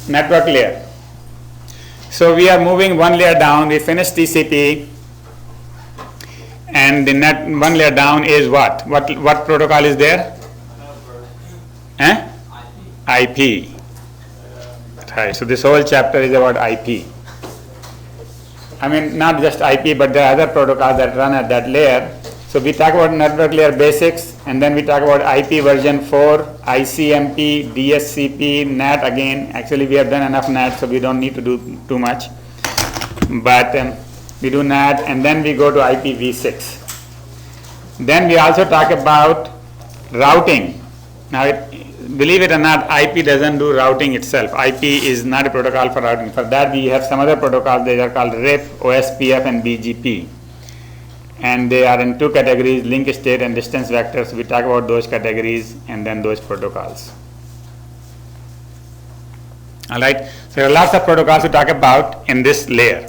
network layer. So we are moving one layer down. We finished TCP, and the one layer down is what? What protocol is there? IP. Right. So this whole chapter is about IP. I mean, not just IP, but there are other protocols that run at that layer. So we talk about network layer basics, and then we talk about IP version 4, ICMP, DSCP, NAT again. Actually, we have done enough NAT, so we don't need to do too much. But we do NAT, and then we go to IPv6. Then we also talk about routing. Now, believe it or not, IP doesn't do routing itself. IP is not a protocol for routing. For that, we have some other protocols. They are called RIP, OSPF, and BGP. And they are in two categories, link state and distance vectors. We talk about those categories and then those protocols. All right. So there are lots of protocols to talk about in this layer.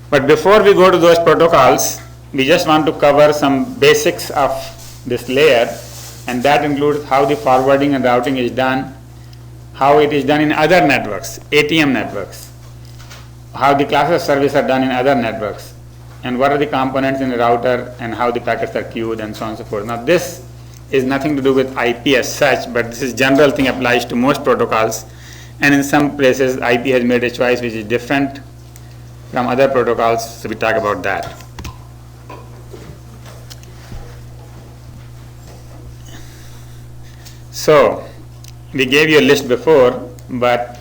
But before we go to those protocols, we just want to cover some basics of this layer, and that includes how the forwarding and routing is done, how it is done in other networks, ATM networks, how the classes of service are done in other networks, and what are the components in the router, and how the packets are queued, and so on and so forth. Now this is nothing to do with IP as such, but this is general thing applies to most protocols, and in some places IP has made a choice which is different from other protocols, so we talk about that. So we gave you a list before, but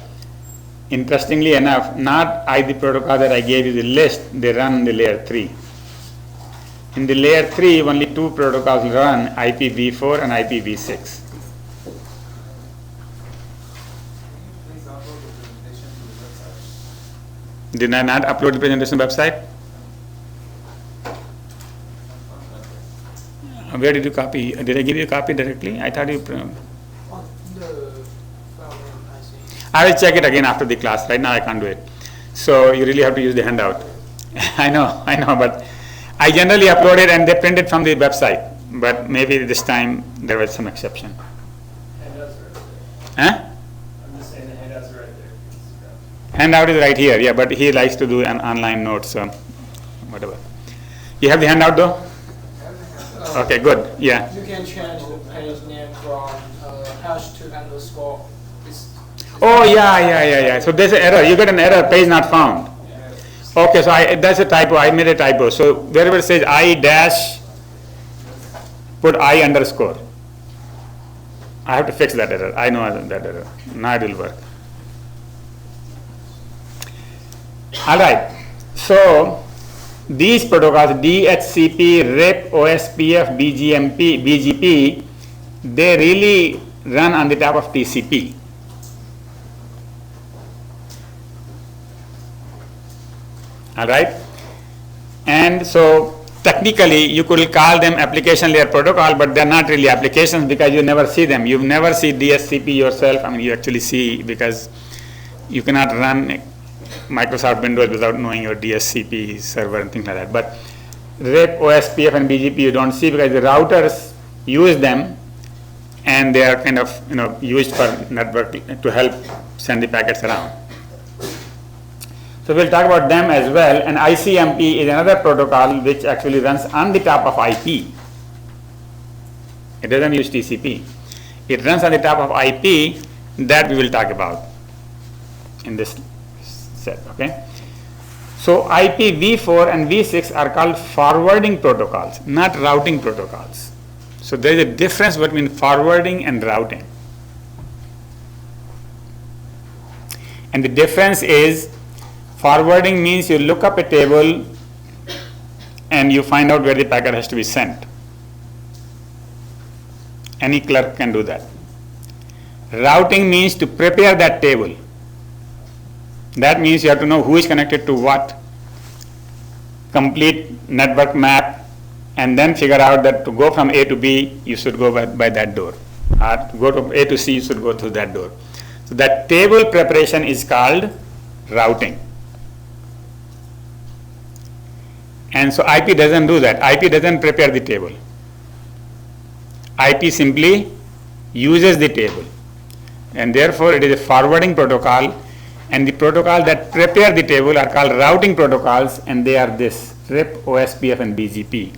interestingly enough, not the protocol that I gave you the list, they run in the layer 3. In the layer 3, only two protocols run, IPv4 and IPv6. Did I not upload the presentation website? Where did you copy? Did I give you a copy directly? I thought you. I will check it again after the class. Right now I can't do it. So you really have to use the handout. I know, but I generally upload it and they print it from the website. But maybe this time there was some exception. Handouts are right there. Huh? I'm just saying the handouts are right there. Handout is right here, yeah, but he likes to do an online note, so whatever. You have the handout though? Okay, good, yeah. You can change the page name from hash to underscore. Oh, yeah. So there's an error. You get an error, page not found. Okay, so that's a typo. I made a typo. So wherever it says I dash, put I underscore. I have to fix that error. I know that error. Now it will work. All right. So these protocols, DHCP, RIP, OSPF, BGP, they really run on the top of TCP. All right, and so technically you could call them application layer protocol, but they're not really applications because you never see them. You never see DSCP yourself. I mean, you actually see, because you cannot run Microsoft Windows without knowing your DSCP server and things like that. But RIP, OSPF, and BGP you don't see because the routers use them, and they are kind of used for network to help send the packets around. So we'll talk about them as well. And ICMP is another protocol which actually runs on the top of IP. It doesn't use TCP. It runs on the top of IP. That we will talk about in this set. Okay. So IPv4 and v6 are called forwarding protocols, not routing protocols. So there is a difference between forwarding and routing. And the difference is, forwarding means you look up a table and you find out where the packet has to be sent. Any clerk can do that. Routing means to prepare that table. That means you have to know who is connected to what, complete network map, and then figure out that to go from A to B, you should go by that door. Or to go from A to C, you should go through that door. So that table preparation is called routing. And so IP doesn't do that. IP doesn't prepare the table. IP simply uses the table. and therefore it is a forwarding protocol, and the protocol that prepare the table are called routing protocols, and they are this: RIP, OSPF, and BGP.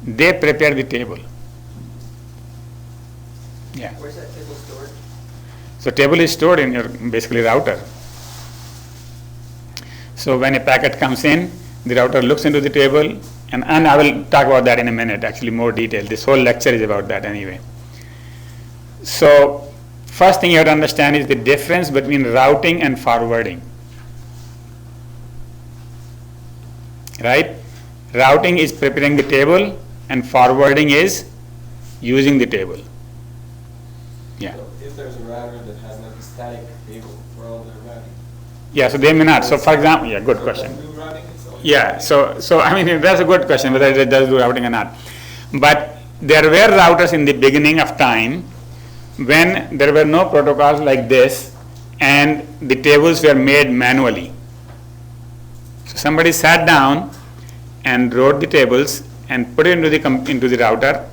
They prepare the table. Yeah. Where's that table stored? So table is stored in your basically router. So when a packet comes in, the router looks into the table, and I will talk about that in a minute, actually more detail. This whole lecture is about that anyway. So first thing you have to understand is the difference between routing and forwarding. Right? Routing is preparing the table, and forwarding is using the table. Yeah. So if there's a router that has like a static table for all their routing. Yeah, so they may not. So for example, yeah, good So question. that new routing is all- Yeah, so I mean, that's a good question, whether it does do routing or not. But there were routers in the beginning of time when there were no protocols like this, and the tables were made manually. So somebody sat down and wrote the tables and put it into the router,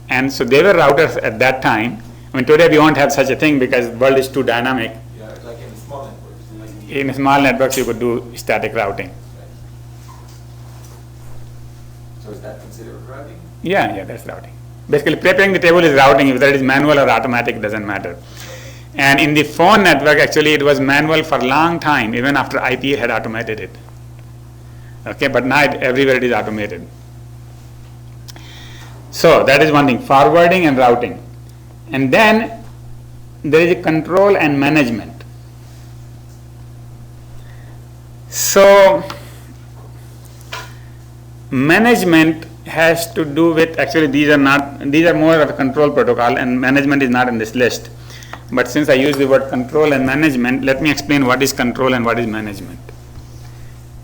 and so they were routers at that time. I mean, today we won't have such a thing because the world is too dynamic. Yeah, like in small networks. Like In small networks, you could do static routing. So is that considered routing? Yeah, that's routing. Basically, preparing the table is routing. Whether it is manual or automatic doesn't matter. And in the phone network, actually, it was manual for a long time, even after IP had automated it. Okay, but now everywhere it is automated. So that is one thing: forwarding and routing. And then there is a control and management. So management has to do with, actually these are more of a control protocol, and management is not in this list. But since I use the word control and management, let me explain what is control and what is management.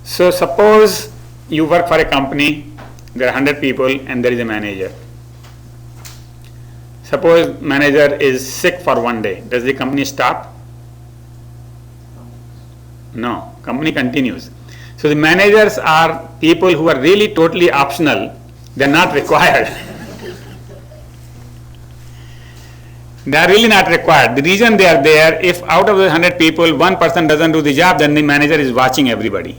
So suppose you work for a company, there are 100 people and there is a manager. Suppose manager is sick for one day. Does the company stop? No, company continues. So the managers are people who are really totally optional. They are not required. They are really not required. The reason they are there, if out of the 100 people, one person doesn't do the job, then the manager is watching everybody.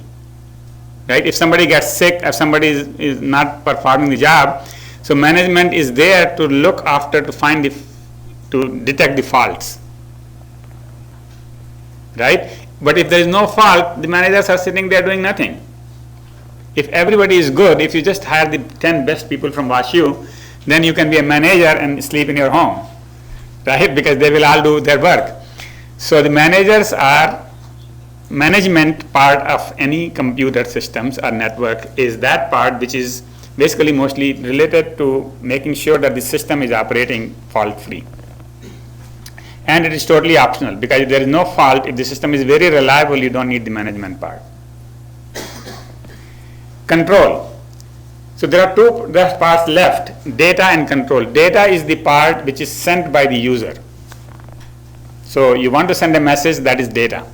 Right? If somebody gets sick, if somebody is not performing the job, so management is there to look after, to detect the faults. Right? But if there is no fault, the managers are sitting there doing nothing. If everybody is good, if you just hire the 10 best people from WashU, then you can be a manager and sleep in your home. Right? Because they will all do their work. So the managers are management part of any computer systems or network is that part which is basically mostly related to making sure that the system is operating fault free. And it is totally optional because if there is no fault, if the system is very reliable, you don't need the management part. Control. So there are two parts left, data and control. Data is the part which is sent by the user. So you want to send a message, that is data.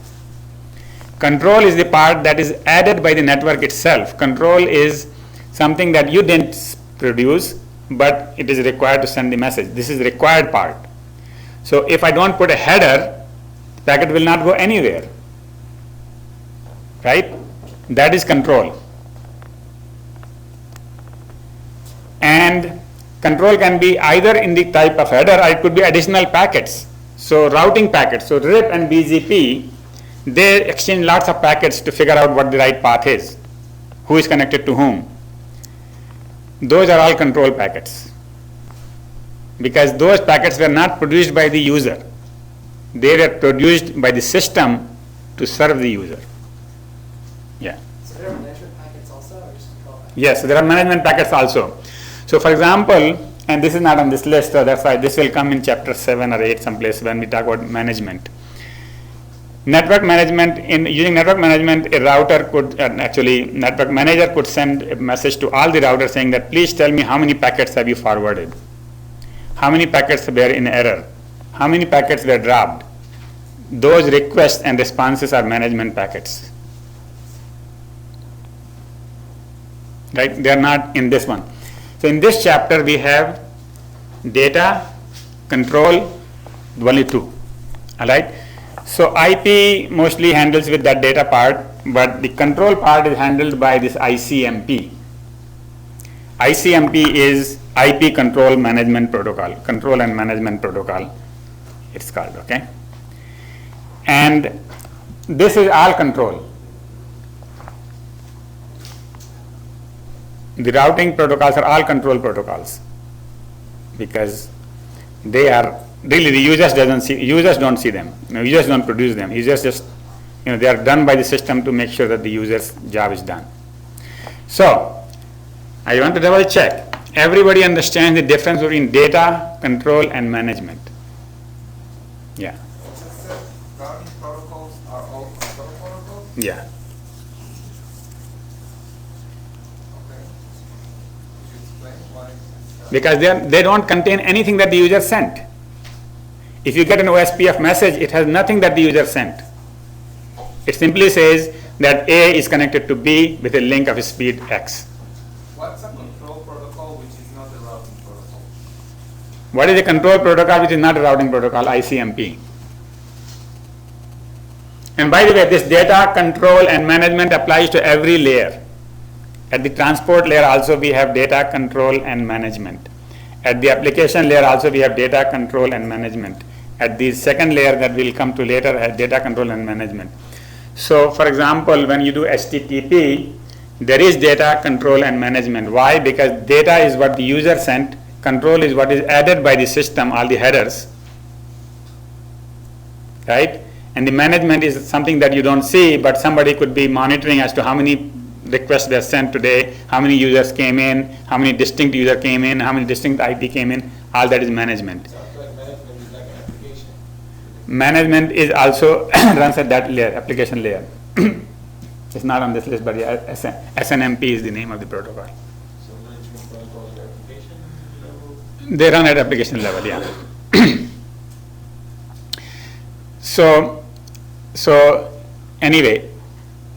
Control is the part that is added by the network itself. Control is something that you didn't produce, but it is required to send the message. This is the required part. So if I don't put a header, the packet will not go anywhere. Right? That is control. And control can be either in the type of header or it could be additional packets. So routing packets. So RIP and BGP, they exchange lots of packets to figure out what the right path is, who is connected to whom. Those are all control packets. Because those packets were not produced by the user. They were produced by the system to serve the user. Yeah. So there are management packets also, or just control packets? Yes, there are management packets also. So for example, and this is not on this list, so that's why this will come in chapter 7 or 8 someplace when we talk about management. Network management, using network management, a router could, network manager could send a message to all the routers saying that please tell me how many packets have you forwarded, how many packets were in error, how many packets were dropped. Those requests and responses are management packets. Right? They are not in this one. So in this chapter we have data, control, only two. All right. So IP mostly handles with that data part, but the control part is handled by this ICMP. ICMP is IP Control Management Protocol, Control and Management Protocol, it's called, okay? And this is all control. The routing protocols are all control protocols because they are really the users don't see them. Users don't produce them. Users just, they are done by the system to make sure that the user's job is done. So I want to double check. Everybody understands the difference between data control and management. Yeah. Routing protocols are all control protocols? Yeah. Okay. Could you explain why? Because they don't contain anything that the user sent. If you get an OSPF message, it has nothing that the user sent. It simply says that A is connected to B with a link of speed X. What's a control protocol which is not a routing protocol? What is a control protocol which is not a routing protocol? ICMP. And by the way, this data control and management applies to every layer. At the transport layer also we have data control and management. At the application layer also we have data control and management. At the second layer that we'll come to later has data control and management. So for example, when you do HTTP, there is data control and management. Why? Because data is what the user sent, control is what is added by the system, all the headers, right? And the management is something that you don't see, but somebody could be monitoring as to how many requests were sent today, how many users came in, how many distinct users came in, how many distinct IP came in, all that is management. Sounds like management is like an application. Management is also runs at that layer, application layer. It's not on this list, but yeah, SNMP is the name of the protocol. So management protocols are application level? They run at application level, yeah. So anyway,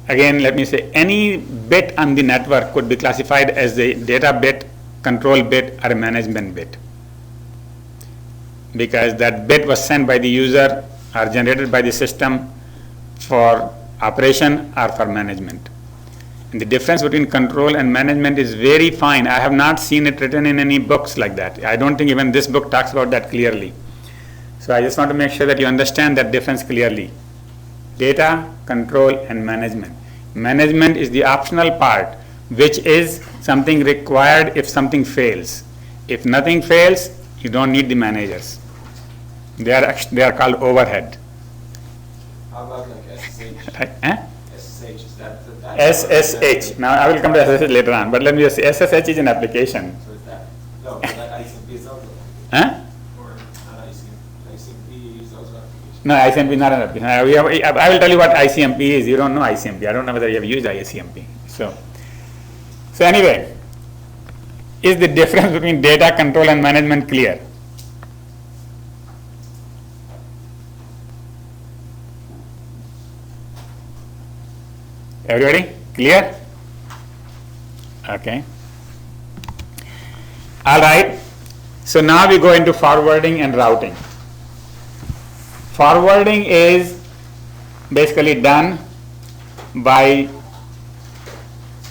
again, let me say, any bit on the network could be classified as a data bit, control bit, or a management bit. Because that bit was sent by the user or generated by the system for operation or for management. And the difference between control and management is very fine. I have not seen it written in any books like that. I don't think even this book talks about that clearly. So I just want to make sure that you understand that difference clearly. Data, control, and management. Management is the optional part, which is something required if something fails. If nothing fails, you don't need the managers. They are called overhead. How about like SSH? Right? SSH, is that SSH. Now I will come to SSH later on, but let me just say SSH is an application. So is that? No, but that ICMP is also. Huh? Or not ICMP is also application. No, ICMP is not an application. I will tell you what ICMP is. You don't know ICMP. I don't know whether you have used ICMP. So anyway, is the difference between data control and management clear? Everybody clear? Okay. All right. So now we go into forwarding and routing. Forwarding is basically done by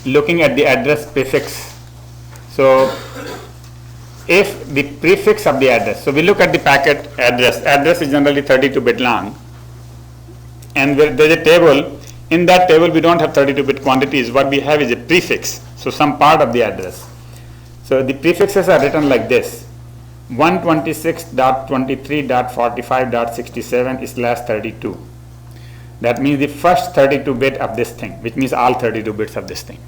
looking at the address prefix. So if the prefix of the address, so we look at the packet address is generally 32-bit long, and there's a table. In that table we don't have 32-bit quantities. What we have is a prefix, so some part of the address. So the prefixes are written like this: 126.23.45.67/32. That means the first 32-bit of this thing, which means all 32 bits of this thing.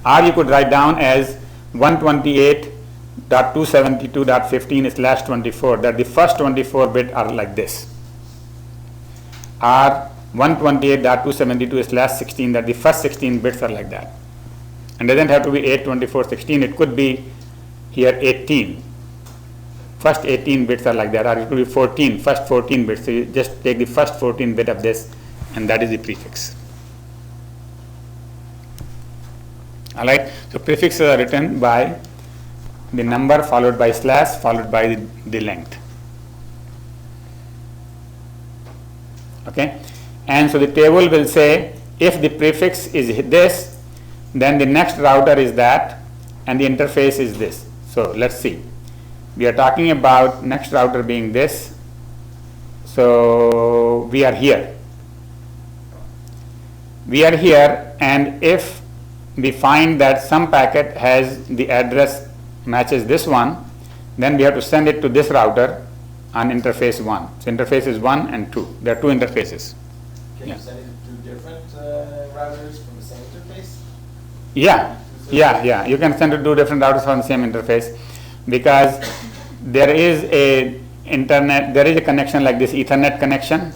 Or you could write down as 128.272.15/24, that the first 24 bit are like this. Or 128.272/16, that the first 16 bits are like that. And doesn't have to be 8, 24, 16. It could be here 18. First 18 bits are like that, or it could be 14, first 14 bits. So you just take the first 14 bit of this, and that is the prefix. All right. So prefixes are written by the number followed by slash followed by the length. Okay, and so the table will say if the prefix is this, then the next router is that, and the interface is this. So let's see. We are talking about next router being this. So we are here. We are here, and if we find that some packet has the address matches this one, then we have to send it to this router on interface 1. So interface is 1 and 2. There are two interfaces. Can Yeah. you send it to different routers from the same interface? Yeah. You can send it to different routers on the same interface, because there is a connection like this Ethernet connection,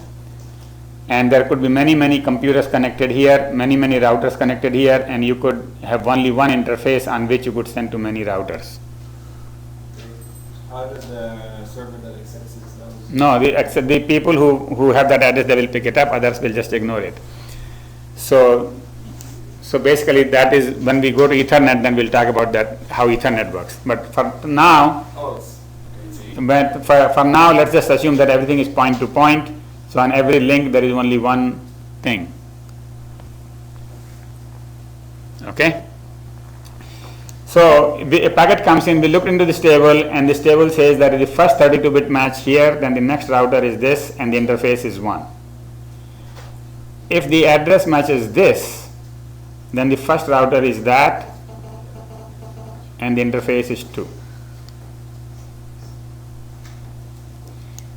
and there could be many computers connected here, many routers connected here, and you could have only one interface on which you could send to many routers. How does the server that accesses those? No, the people who have that address, they will pick it up, others will just ignore it. So basically that is when we go to Ethernet, then we'll talk about that, how Ethernet works. But for now, let's just assume that everything is point to point. So on every link there is only one thing. Okay? So a packet comes in, we look into this table, and this table says that the first 32-bit match here, then the next router is this, and the interface is 1. If the address matches this, then the first router is that, and the interface is 2.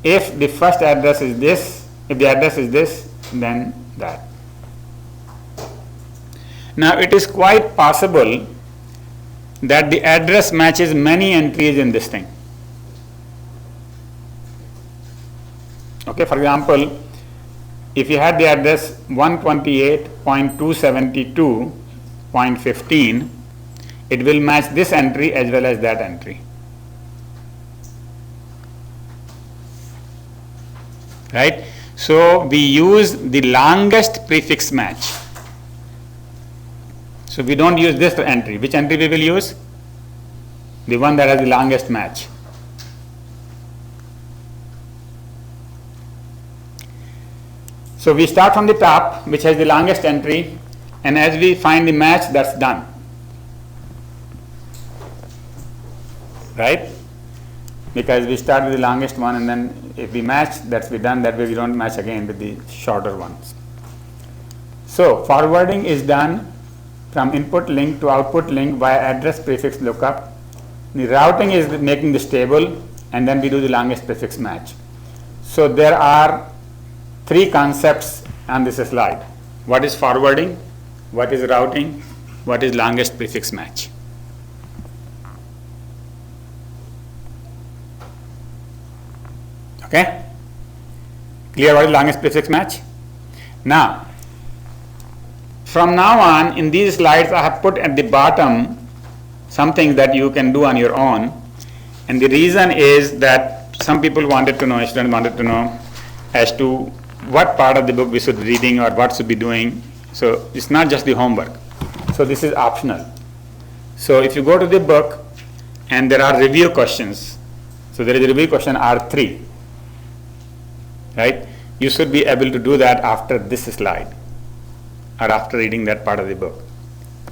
If the first address is this, if the address is this, then that. Now it is quite possible that the address matches many entries in this thing. Okay, for example, if you had the address 128.272.15, it will match this entry as well as that entry. Right? So we use the longest prefix match. So we don't use this entry. Which entry we will use? The one that has the longest match. So we start from the top, which has the longest entry, and as we find the match, that's done. Right? Because we start with the longest one, and then if we match, that's be done. That way we don't match again with the shorter ones. So forwarding is done from input link to output link via address prefix lookup. The routing is making this table, and then we do the longest prefix match. So there are three concepts on this slide. What is forwarding? What is routing? What is longest prefix match? Okay? Clear what is longest prefix match? Now, from now on, in these slides, I have put at the bottom something that you can do on your own. And the reason is that some people wanted to know, students wanted to know as to what part of the book we should be reading or what should be doing. So it's not just the homework. So this is optional. So if you go to the book and there are review questions, so there is a review question R3, right? You should be able to do that after this slide or after reading that part of the book,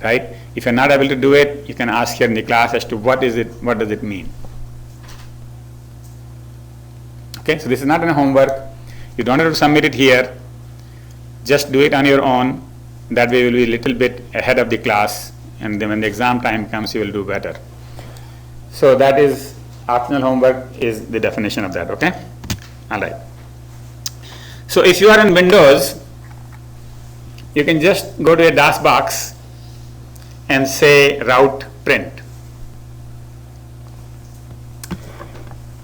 right? If you're not able to do it, you can ask here in the class as to what is it, what does it mean. Okay, so this is not a homework. You don't have to submit it here. Just do it on your own. That way you will be a little bit ahead of the class, and then when the exam time comes, you will do better. So that is optional homework is the definition of that, okay? All right. So if you are in Windows, you can just go to a DOS box and say route print.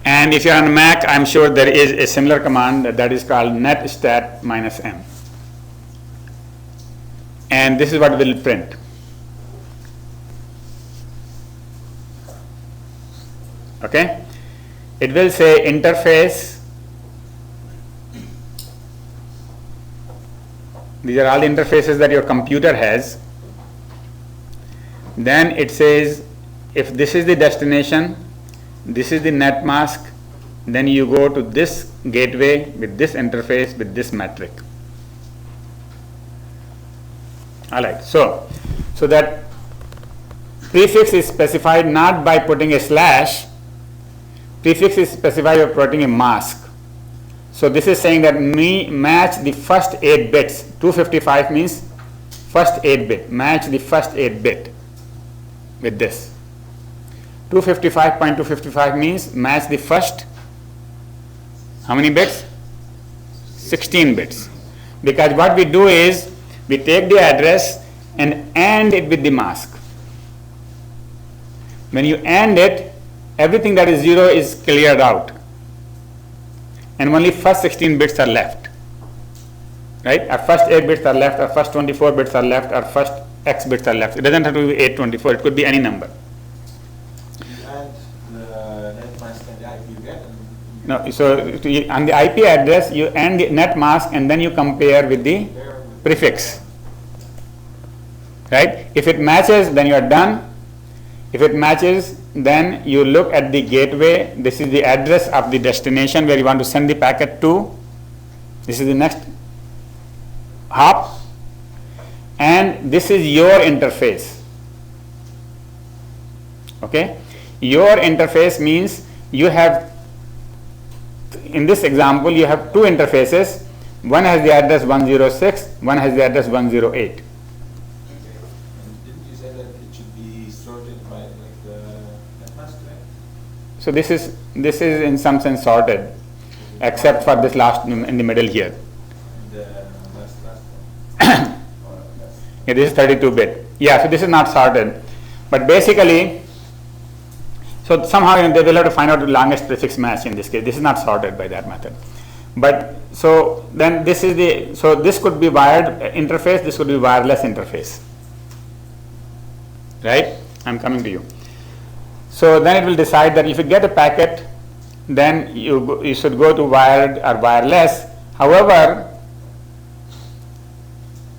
And if you are on Mac, I'm sure there is a similar command that is called netstat -m. And this is what will print. Okay? It will say interface. These are all the interfaces that your computer has. Then it says if this is the destination, this is the net mask, then you go to this gateway with this interface with this metric. Alright, so that prefix is specified not by putting a slash, prefix is specified by putting a mask. So this is saying that match the first 8 bits. 255 means first 8 bit. Match the first 8 bit with this. 255.255 means match the first, how many bits? 16 bits. Because what we do is we take the address and AND it with the mask. When you AND it, everything that is 0 is cleared out, and only first 16 bits are left. Right? Our first 8 bits are left, our first 24 bits are left, our first X bits are left. It doesn't have to be 824, it could be any number. And the net mask and the IP you get. No, so on the IP address, you AND the net mask and then you compare with the prefix. Right? If it matches, then you are done. If it matches, then you look at the gateway. This is the address of the destination where you want to send the packet to. This is the next hop. And this is your interface. Okay? Your interface means you have, in this example, you have 2 interfaces. One has the address 106, one has the address 108. So this is in some sense sorted, except for this last in the middle here. The last one. Yeah, this is 32-bit. Yeah, so this is not sorted, but basically, so somehow they will have to find out the longest prefix match in this case. This is not sorted by that method. But so then this is this could be wired interface, this could be wireless interface. Right? I'm coming to you. So then it will decide that if you get a packet, then you should go to wired or wireless. However,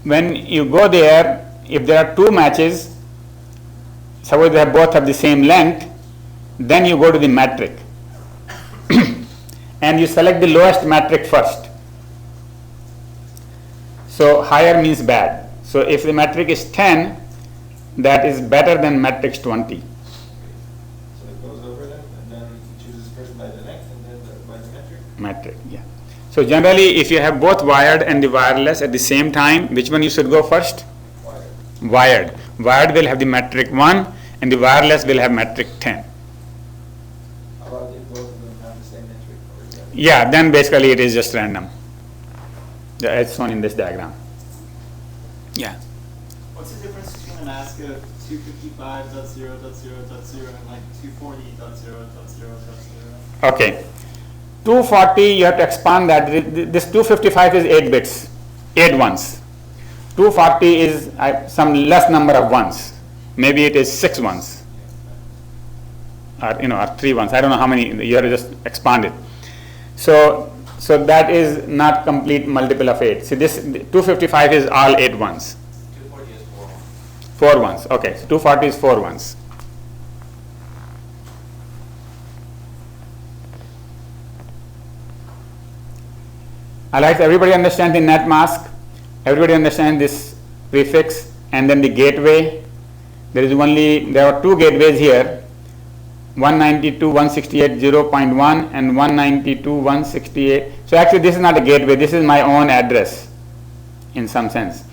when you go there, if there are 2 matches, suppose they both have the same length, then you go to the metric and you select the lowest metric first. So higher means bad. So if the metric is 10, that is better than matrix 20. Metric, yeah. So generally, if you have both wired and the wireless at the same time, which one you should go first? Wired. Wired will have the metric 1 and the wireless will have metric 10. How about if both of them have the same metric? Yeah, then basically it is just random. As shown in this diagram. Yeah. What's the difference between a mask of 255.0.0.0 and like 240.0.0.0? Okay. 240, you have to expand that. This 255 is 8 bits, 8 ones. 240 is some less number of ones. Maybe it is 6 ones, or or 3 ones. I don't know how many. You have to just expand it. So that is not complete multiple of 8. See, this 255 is all 8 ones. 240 is 4 ones. 4 ones. Okay, so 240 is 4 ones. Alright, everybody understand the net mask? Everybody understand this prefix and then the gateway? There are 2 gateways here, 192.168.0.1 and 192.168. So actually this is not a gateway, this is my own address in some sense.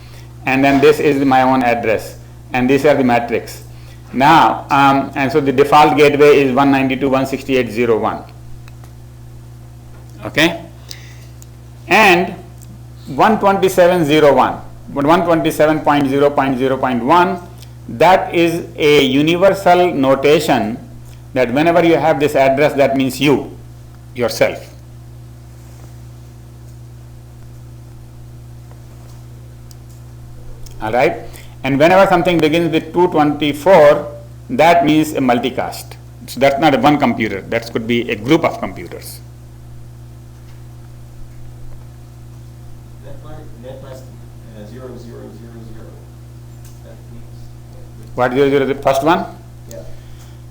And then this is my own address and these are the metrics. Now, and so the default gateway is 192.168.0.1. Okay? And 127.0.1, but 127.0.0.1, that is a universal notation that whenever you have this address, that means you, yourself. Alright? And whenever something begins with 224, that means a multicast. So that's not a one computer, that could be a group of computers. That means What 00 is the first one? yeah.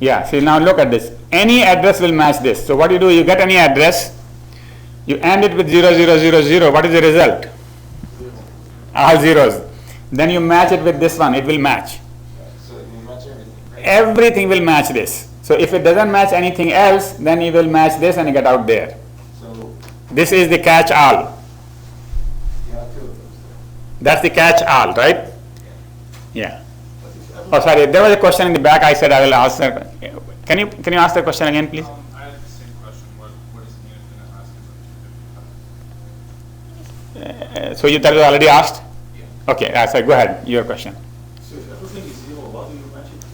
Yeah, so now look at this. Any address will match this. So what you do, you get any address, you end it with 0000, what is the result? All zeros. Then you match it with this one, it will match. So you match everything, right? Everything will match this. So if it doesn't match anything else, then you will match this and get out there. So This is the catch all. you have two of those. That's the catch all, right? Yeah. Oh, sorry, there was a question in the back. I said I will answer. Can you ask the question again, please? I had the same question. What is new in the Alaska? So you already asked? Yeah. Okay, so go ahead, your question. So if everything is zero, what do you match it to?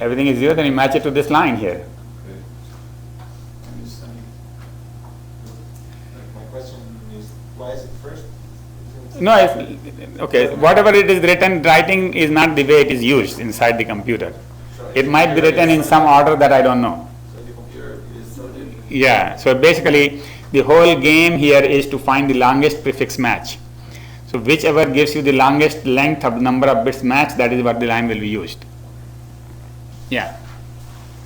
Everything is 0, then you match it to this line here. Okay. And you send it. My question is, why is it first? Isn't it- No, okay, whatever it is writing is not the way it is used inside the computer. It might be written in some order that I don't know. So the computer is sorted. Yeah, so basically the whole game here is to find the longest prefix match. So whichever gives you the longest length of number of bits match, that is what the line will be used. Yeah.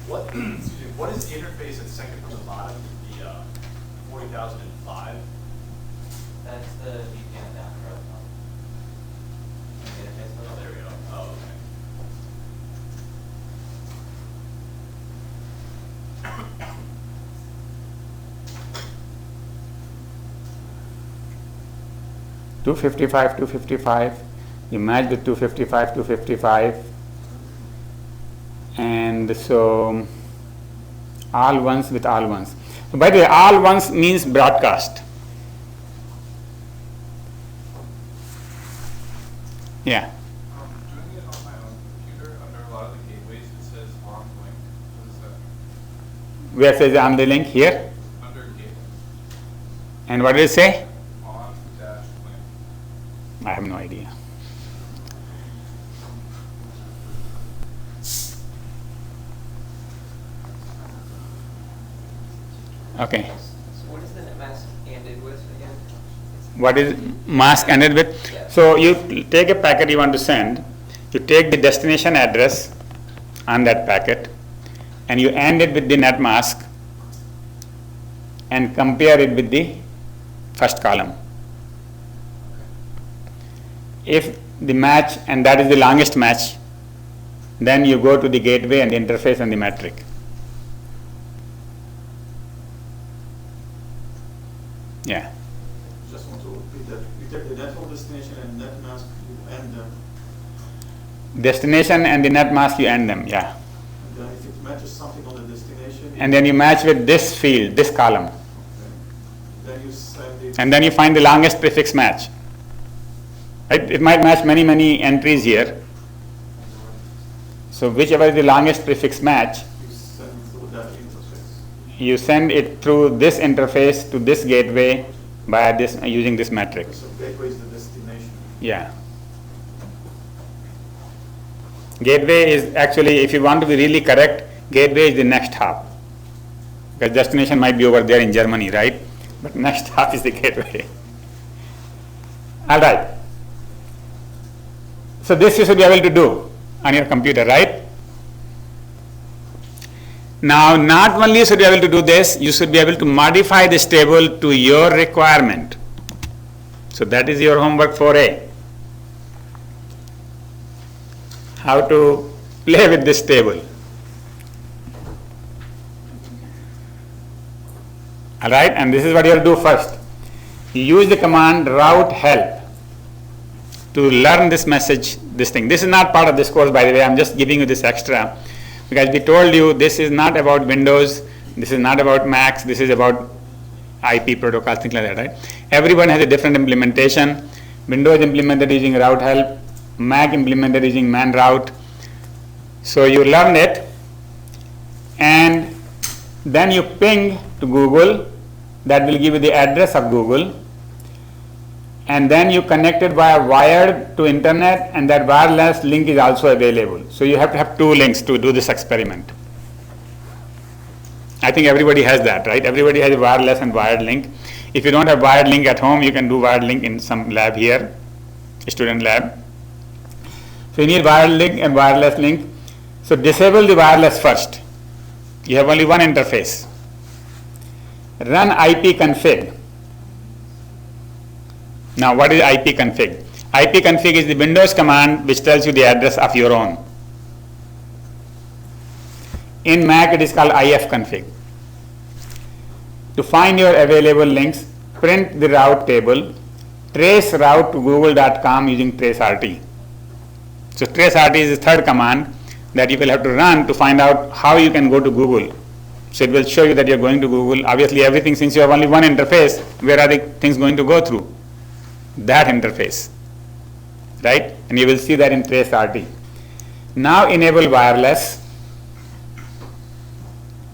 What, excuse me, what is the interface at second from the bottom, the 40,005? That's the VPN macro. Interface Oh, level. there we go. Oh, okay. Two 255, you match the 255, and so all ones with all ones. So by the way, all ones means broadcast. Yeah. Doing it on my own computer, under a lot of the gateways, it says on link. What does that mean? Where says on the link here, Under gateway, and what does it say? on dash link. I have no idea. Okay. So what is the mask ended with again? What is mask ended with? Yeah. So you take a packet you want to send, you take the destination address on that packet, and you end it with the net mask and compare it with the first column. If the match, and that is the longest match, then you go to the gateway and the interface and the metric. Yeah. Just want to repeat that. You take the network destination and net mask, you end them. Destination and the net mask, you end them, yeah. And then if it matches something on the destination. And then you match with this field, this column. Okay. Then you send it. And then you find the longest prefix match. Right? It might match many entries here. So whichever is the longest prefix match, You send it through that interface. you send it through this interface to this gateway by this using this metric. So gateway is the destination. Yeah. Gateway is actually, if you want to be really correct, gateway is the next hop. Because destination might be over there in Germany, right? But next hop is the gateway. All right. So this you should be able to do on your computer, right? Now, not only should you be able to do this, you should be able to modify this table to your requirement. So that is your homework 4A. How to play with this table. All right, and this is what you have to do first. You use the command route help to learn this message, this thing. This is not part of this course, by the way. I'm just giving you this extra because we told you this is not about Windows, this is not about Macs, this is about IP protocols, things like that, right? Everyone has a different implementation. Windows implemented using route help, Mac implemented using man route. So you learn it and then you ping to Google, that will give you the address of Google, and then you connect it via wired to internet, and that wireless link is also available. So you have to have two links to do this experiment. I think everybody has that, right? Everybody has a wireless and wired link. If you don't have wired link at home, you can do wired link in some lab here, student lab. So you need wired link and wireless link. So disable the wireless first. You have only one interface. Run ipconfig. Now what is ipconfig? ipconfig is the Windows command which tells you the address of your own. In Mac it is called ifconfig. To find your available links, print the route table, trace route to google.com using traceRT. So traceRT is the third command that you will have to run to find out how you can go to Google. So it will show you that you are going to Google. Obviously everything, since you have only one interface, where are the things going to go through? That interface, right? And you will see that in traceRT. Now enable wireless.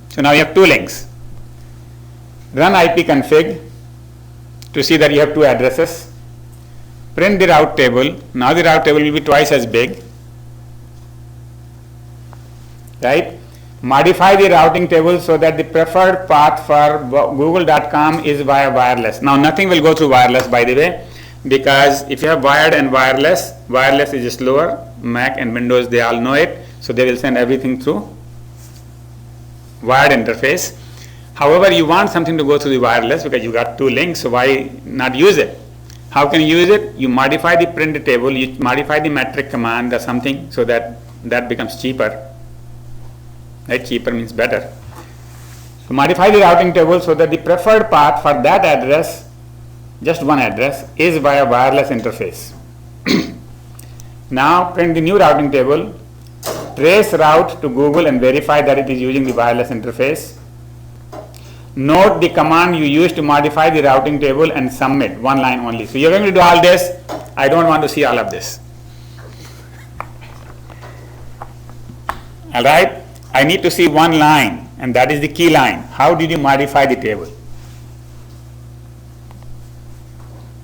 So now you have two links. Run ipconfig to see that you have two addresses. Print the route table. Now the route table will be twice as big, right? Modify the routing table so that the preferred path for google.com is via wireless. Now nothing will go through wireless, by the way, because if you have wired and wireless, wireless is slower. Mac and Windows, they all know it, so they will send everything through wired interface. However, you want something to go through the wireless because you got two links, so why not use it? How can you use it? You modify the print table, you modify the metric command or something so that that becomes cheaper. Right? Cheaper means better. So modify the routing table so that the preferred path for that address, just one address, is via wireless interface. Now print the new routing table, trace route to Google and verify that it is using the wireless interface. Note the command you use to modify the routing table and submit, one line only. So you're going to do all this. I don't want to see all of this. All right? I need to see one line, and that is the key line. How did you modify the table?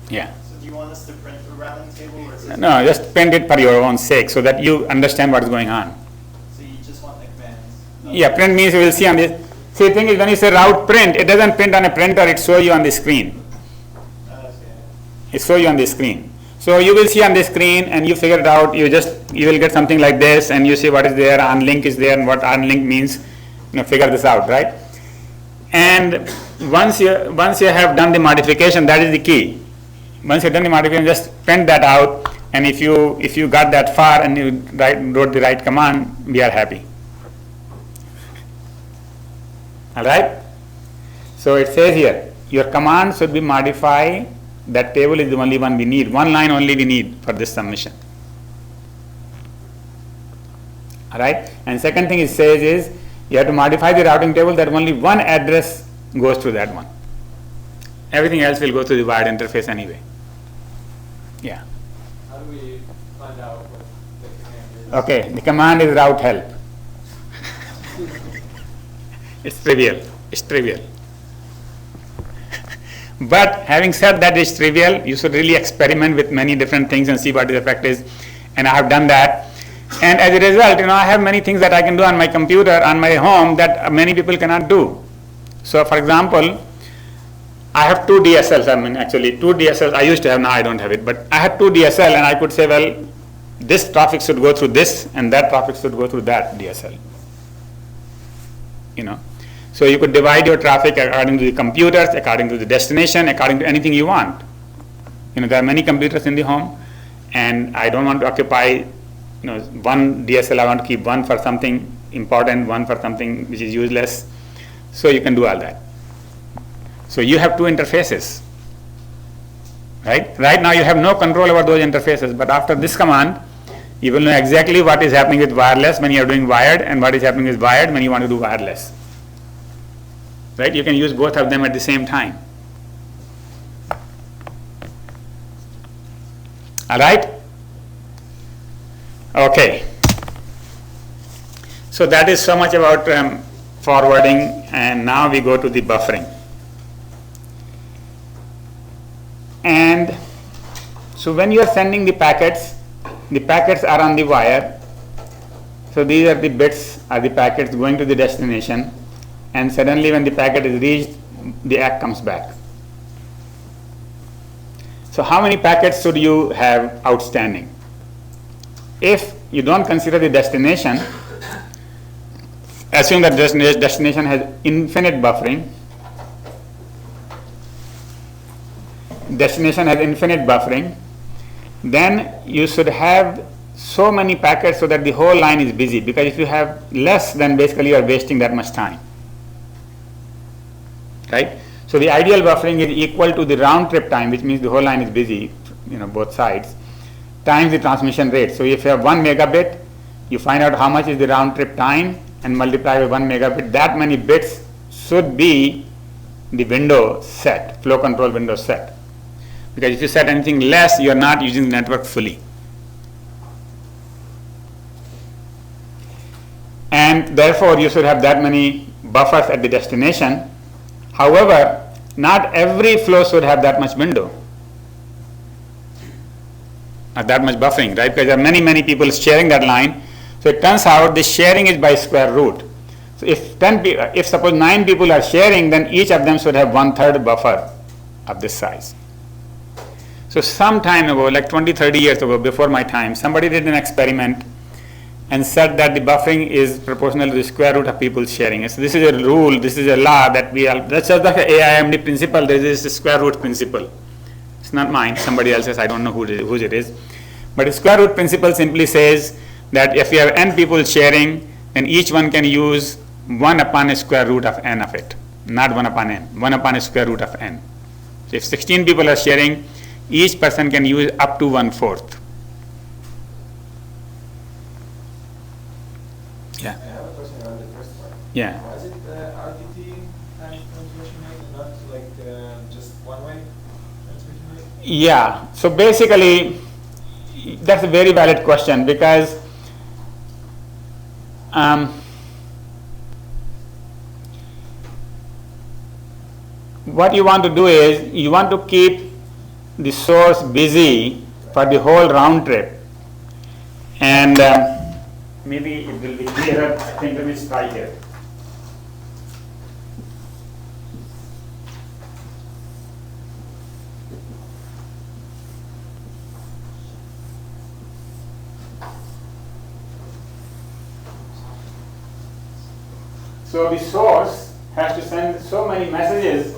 Yeah. So do you want us to print the routing table, or is it? No, just print it for your own sake so that you understand what is going on. So you just want the commands? Yeah, print means you will see on this. See, the thing is, when you say route print, it doesn't print on a printer, it shows you on the screen. Okay. It shows you on the screen. So you will see on the screen and you figure it out, you will get something like this and you see what is there, unlink is there, and what unlink means, figure this out, right? And once you have done the modification, that is the key. Once you've done the modification, just print that out, and if you got that far and you wrote the right command, we are happy. All right? So it says here, your command should be modify. That table is the only one we need. One line only we need for this submission. All right? And second thing it says is, you have to modify the routing table that only one address goes to that one. Everything else will go to the wired interface anyway. Yeah. How do we find out what the command is? Okay, the command is route help. It's trivial. It's trivial. But having said that it's trivial, you should really experiment with many different things and see what the effect is. And I have done that. And as a result, I have many things that I can do on my computer, on my home, that many people cannot do. So for example, I have two DSLs, actually two DSLs I used to have, now I don't have it, but I had two DSL and I could say, well, this traffic should go through this and that traffic should go through that DSL. So you could divide your traffic according to the computers, according to the destination, according to anything you want. There are many computers in the home, and I don't want to occupy, one DSL. I want to keep one for something important, one for something which is useless. So you can do all that. So you have two interfaces, right? Right now you have no control over those interfaces, but after this command, you will know exactly what is happening with wireless when you are doing wired and what is happening with wired when you want to do wireless. Right? You can use both of them at the same time. All right? Okay. So that is so much about forwarding, and now we go to the buffering. And so when you are sending the packets are on the wire. So these are the bits, are the packets going to the destination, and suddenly when the packet is reached, the ACK comes back. So how many packets should you have outstanding? If you don't consider the destination, assume that destination has infinite buffering. Destination has infinite buffering. Then you should have so many packets so that the whole line is busy, because if you have less, then basically you are wasting that much time. Right? So the ideal buffering is equal to the round trip time, which means the whole line is busy, both sides, times the transmission rate. So if you have 1 megabit, you find out how much is the round trip time and multiply by 1 megabit. That many bits should be the window set, flow control window set. Because if you set anything less, you are not using the network fully. And therefore, you should have that many buffers at the destination. However, not every flow should have that much window, or that much buffering, right? Because there are many people sharing that line. So it turns out the sharing is by square root. So if suppose 9 people are sharing, then each of them should have 1/3 buffer of this size. So some time ago, like 20-30 years ago, before my time, somebody did an experiment and said that the buffering is proportional to the square root of people sharing. So this is a rule, this is a law that that's just like AIMD principle. There is a square root principle. It's not mine, somebody else's, I don't know whose it is. But the square root principle simply says that if you have n people sharing, then each one can use 1 upon a square root of n of it. Not 1 upon n, 1 upon a square root of n. So if 16 people are sharing, each person can use up to 1/4. Yeah. I have a question about the first part. Yeah. Why is it RTT kind of transmission rate and not like just one-way transmission rate? Yeah. So basically, that's a very valid question, because what you want to do is you want to keep the source busy for the whole round trip, and maybe it will be clearer. I think let me try here. So the source has to send so many messages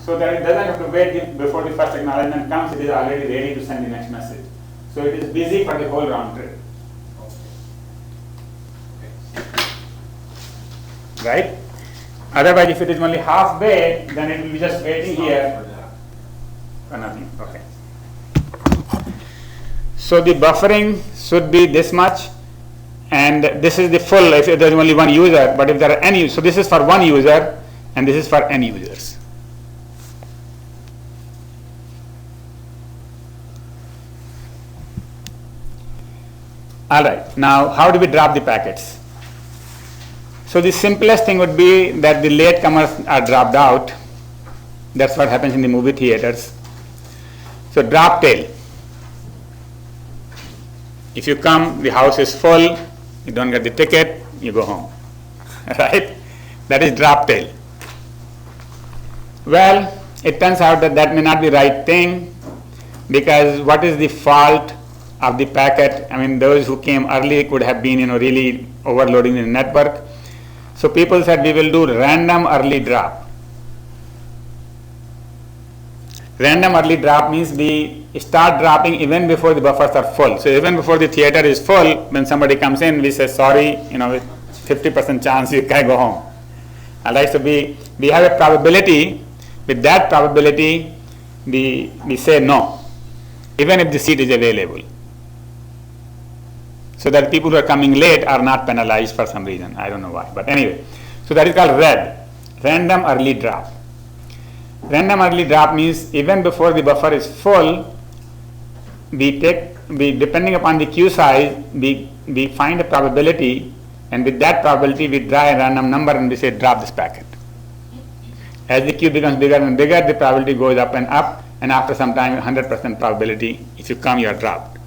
so that it doesn't have to wait before the first acknowledgement comes. It is already ready to send the next message. So it is busy for the whole round trip. Right? Otherwise, if it is only halfway, then it will be just waiting here for nothing. Okay. So the buffering should be this much, and this is the full if there is only one user. But if there are n, so this is for one user, and this is for n users. All right. Now, how do we drop the packets? So the simplest thing would be that the latecomers are dropped out. That's what happens in the movie theaters. So drop tail. If you come, the house is full, you don't get the ticket, you go home. Right? That is drop tail. Well, it turns out that that may not be the right thing, because what is the fault of the packet? I mean, those who came early could have been, really overloading the network. So people said we will do random early drop. Random early drop means we start dropping even before the buffers are full. So even before the theater is full, when somebody comes in, we say sorry, with 50% chance you can go home. All right. So we have a probability. With that probability, we say no, even if the seat is available, so that people who are coming late are not penalized for some reason. I don't know why, but anyway. So that is called RED, random early drop. Random early drop means even before the buffer is full, we depending upon the queue size, we find a probability, and with that probability we draw a random number and we say drop this packet. As the queue becomes bigger and bigger, the probability goes up, and after some time 100% probability, if you come, you are dropped.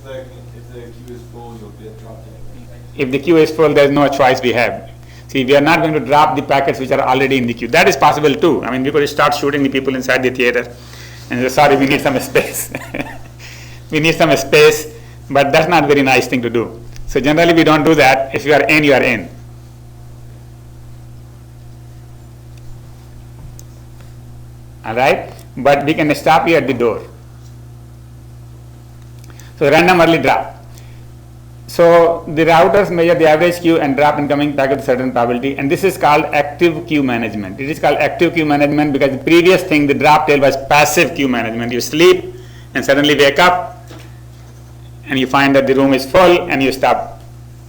So if the queue is full, you'll get dropped anyway. If the queue is full, there is no choice we have. See, we are not going to drop the packets which are already in the queue. That is possible too. I mean, we could start shooting the people inside the theater and say, sorry, we need some space. We need some space, but that's not a very nice thing to do. So generally we don't do that. If you are in, you are in. All right, but we can stop you at the door. So random early drop. So the routers measure the average queue and drop incoming packet with certain probability, and this is called active queue management. It is called active queue management because the previous thing, the drop tail, was passive queue management. You sleep and suddenly wake up and you find that the room is full and you stop,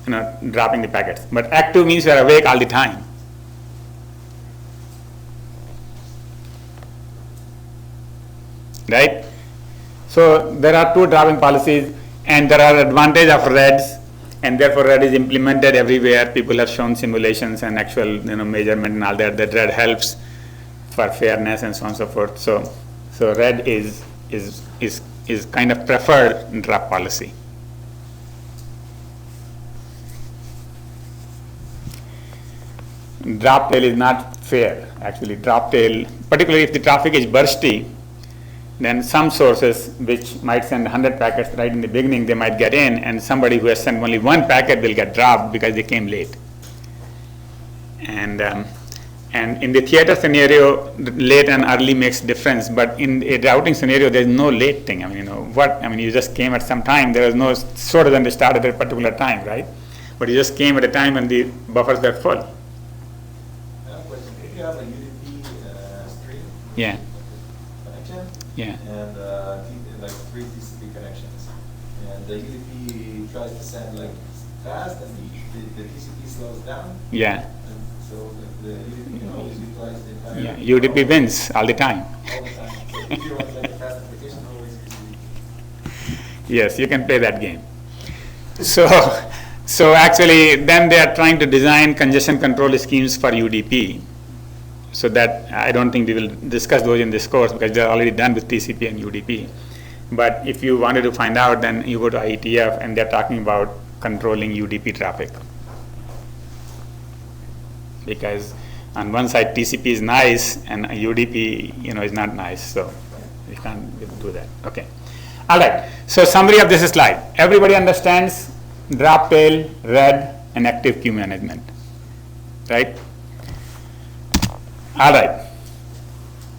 dropping the packets. But active means you are awake all the time. Right? So there are two dropping policies, and there are advantages of REDs, and therefore RED is implemented everywhere. People have shown simulations and actual measurement and all that. That RED helps for fairness and so on and so forth. So RED is kind of preferred drop policy. Drop tail is not fair. Actually, drop tail, particularly if the traffic is bursty, then some sources which might send 100 packets right in the beginning, they might get in, and somebody who has sent only one packet will get dropped because they came late. And in the theater scenario, late and early makes difference, but in a routing scenario, there is no late thing. You just came at some time. There is no so doesn't start at a particular time, right? But you just came at a time when the buffers were full. I have a question. If you have a UDP stream Yeah, connection, yeah. and like 3 TCP connections, and the UDP tries to send like fast, and the TCP slows down, Yeah, and so the UDP can always utilize the entire. yeah. UDP wins all the time. All the time. So if you want like a fast application, always use UDP. Yes, you can play that game. So actually, then they are trying to design congestion control schemes for UDP. So that I don't think we will discuss those in this course because they're already done with TCP and UDP. But if you wanted to find out, then you go to IETF and they're talking about controlling UDP traffic. Because on one side TCP is nice and UDP is not nice, so we can't do that. Okay. All right. So summary of this slide. Everybody understands drop tail, RED, and active queue management, right? All right.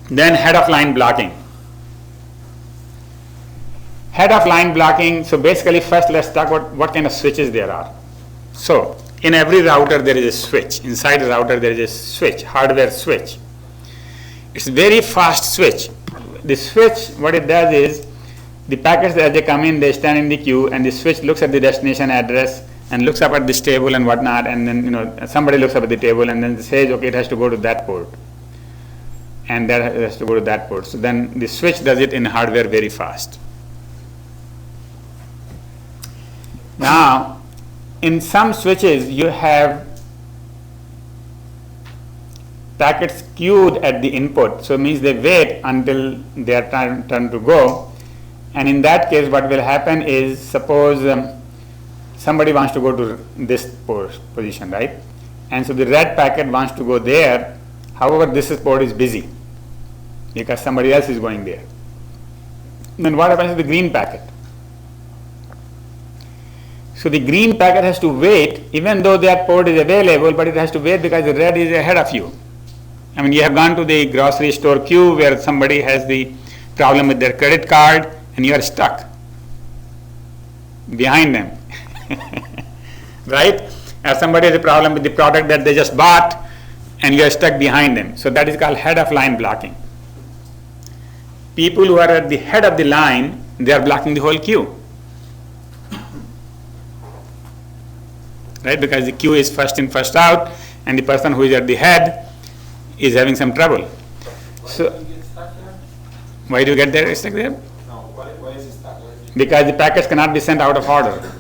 Then head of line blocking. Head of line blocking. So basically, first let's talk about what kind of switches there are. So in every router there is a switch. Inside the router there is a switch, hardware switch. It's a very fast switch. The switch, what it does is, the packets as they come in, they stand in the queue, and the switch looks at the destination address and looks up at this table and whatnot, and then somebody looks up at the table and then says, okay, it has to go to that port, and that has to go to that port. So then the switch does it in hardware very fast. Now, in some switches, you have packets queued at the input, so it means they wait until their turn to go. And in that case, what will happen is, suppose somebody wants to go to this position, right? And so the red packet wants to go there. However, this port is busy because somebody else is going there. Then what happens to the green packet? So the green packet has to wait, even though that port is available, but it has to wait because the red is ahead of you. You have gone to the grocery store queue where somebody has the problem with their credit card, and you are stuck behind them, right? Or somebody has a problem with the product that they just bought, and you are stuck behind them. So that is called head of line blocking. People who are at the head of the line, they are blocking the whole queue, right? Because the queue is first in, first out, and the person who is at the head is having some trouble. So Why do you get stuck there? why do you get there stuck there? Why is it stuck? Because the packets cannot be sent out of order.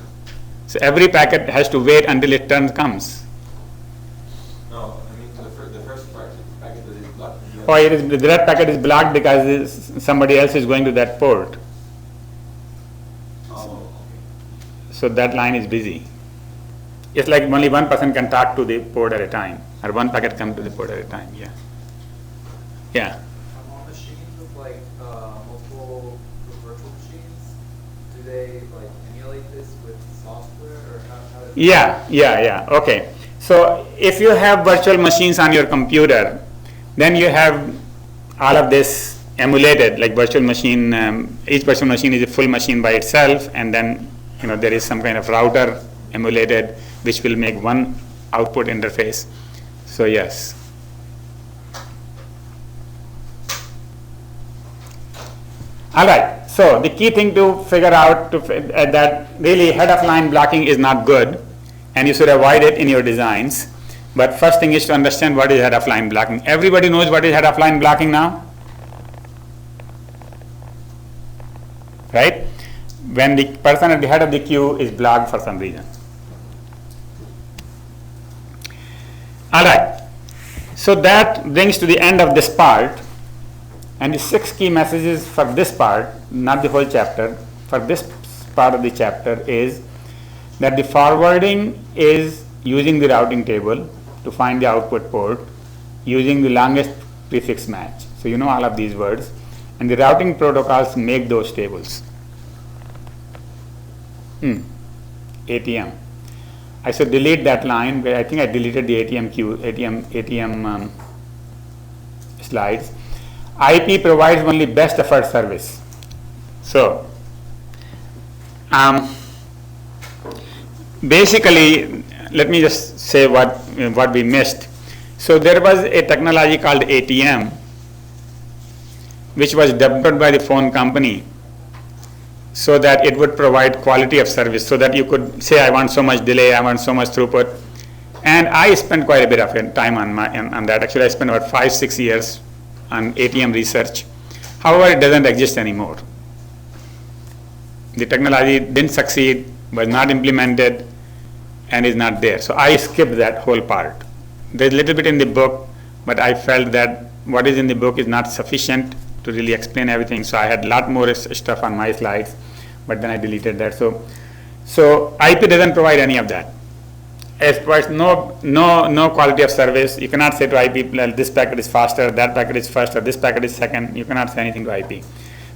So every packet has to wait until its turn comes. No, I mean the first packet that is blocked. Or the red packet is blocked because somebody else is going to that port. Oh, okay. So that line is busy. It's like only one person can talk to the port at a time, or one packet come to the port at a time. Yeah. Yeah. On machines with like multiple virtual machines, do they like any emulate this with software, or how does? Yeah, okay. So if you have virtual machines on your computer, then you have all of this emulated, like virtual machine, each virtual machine is a full machine by itself, and then there is some kind of router emulated which will make one output interface. So yes. All right, so the key thing to figure out that really head of line blocking is not good, and you should avoid it in your designs. But first thing is to understand what is head of line blocking. Everybody knows what is head of line blocking now? Right? When the person at the head of the queue is blocked for some reason. All right, so that brings to the end of this part. And the 6 key messages for this part, not the whole chapter, for this part of the chapter is that the forwarding is using the routing table to find the output port using the longest prefix match. So you know all of these words. And the routing protocols make those tables. ATM. I should delete that line, but I think I deleted the ATM slides. IP provides only best effort service. So, basically, let me just say what we missed. So there was a technology called ATM, which was developed by the phone company so that it would provide quality of service, so that you could say, I want so much delay, I want so much throughput. And I spent quite a bit of time on that. Actually, I spent about 5-6 years on ATM research. However, it doesn't exist anymore. The technology didn't succeed, was not implemented, and is not there. So I skipped that whole part. There's a little bit in the book, but I felt that what is in the book is not sufficient to really explain everything. So I had a lot more stuff on my slides, but then I deleted that. So IP doesn't provide any of that. It provides no quality of service. You cannot say to IP, well, this packet is faster, that packet is first, or this packet is second. You cannot say anything to IP.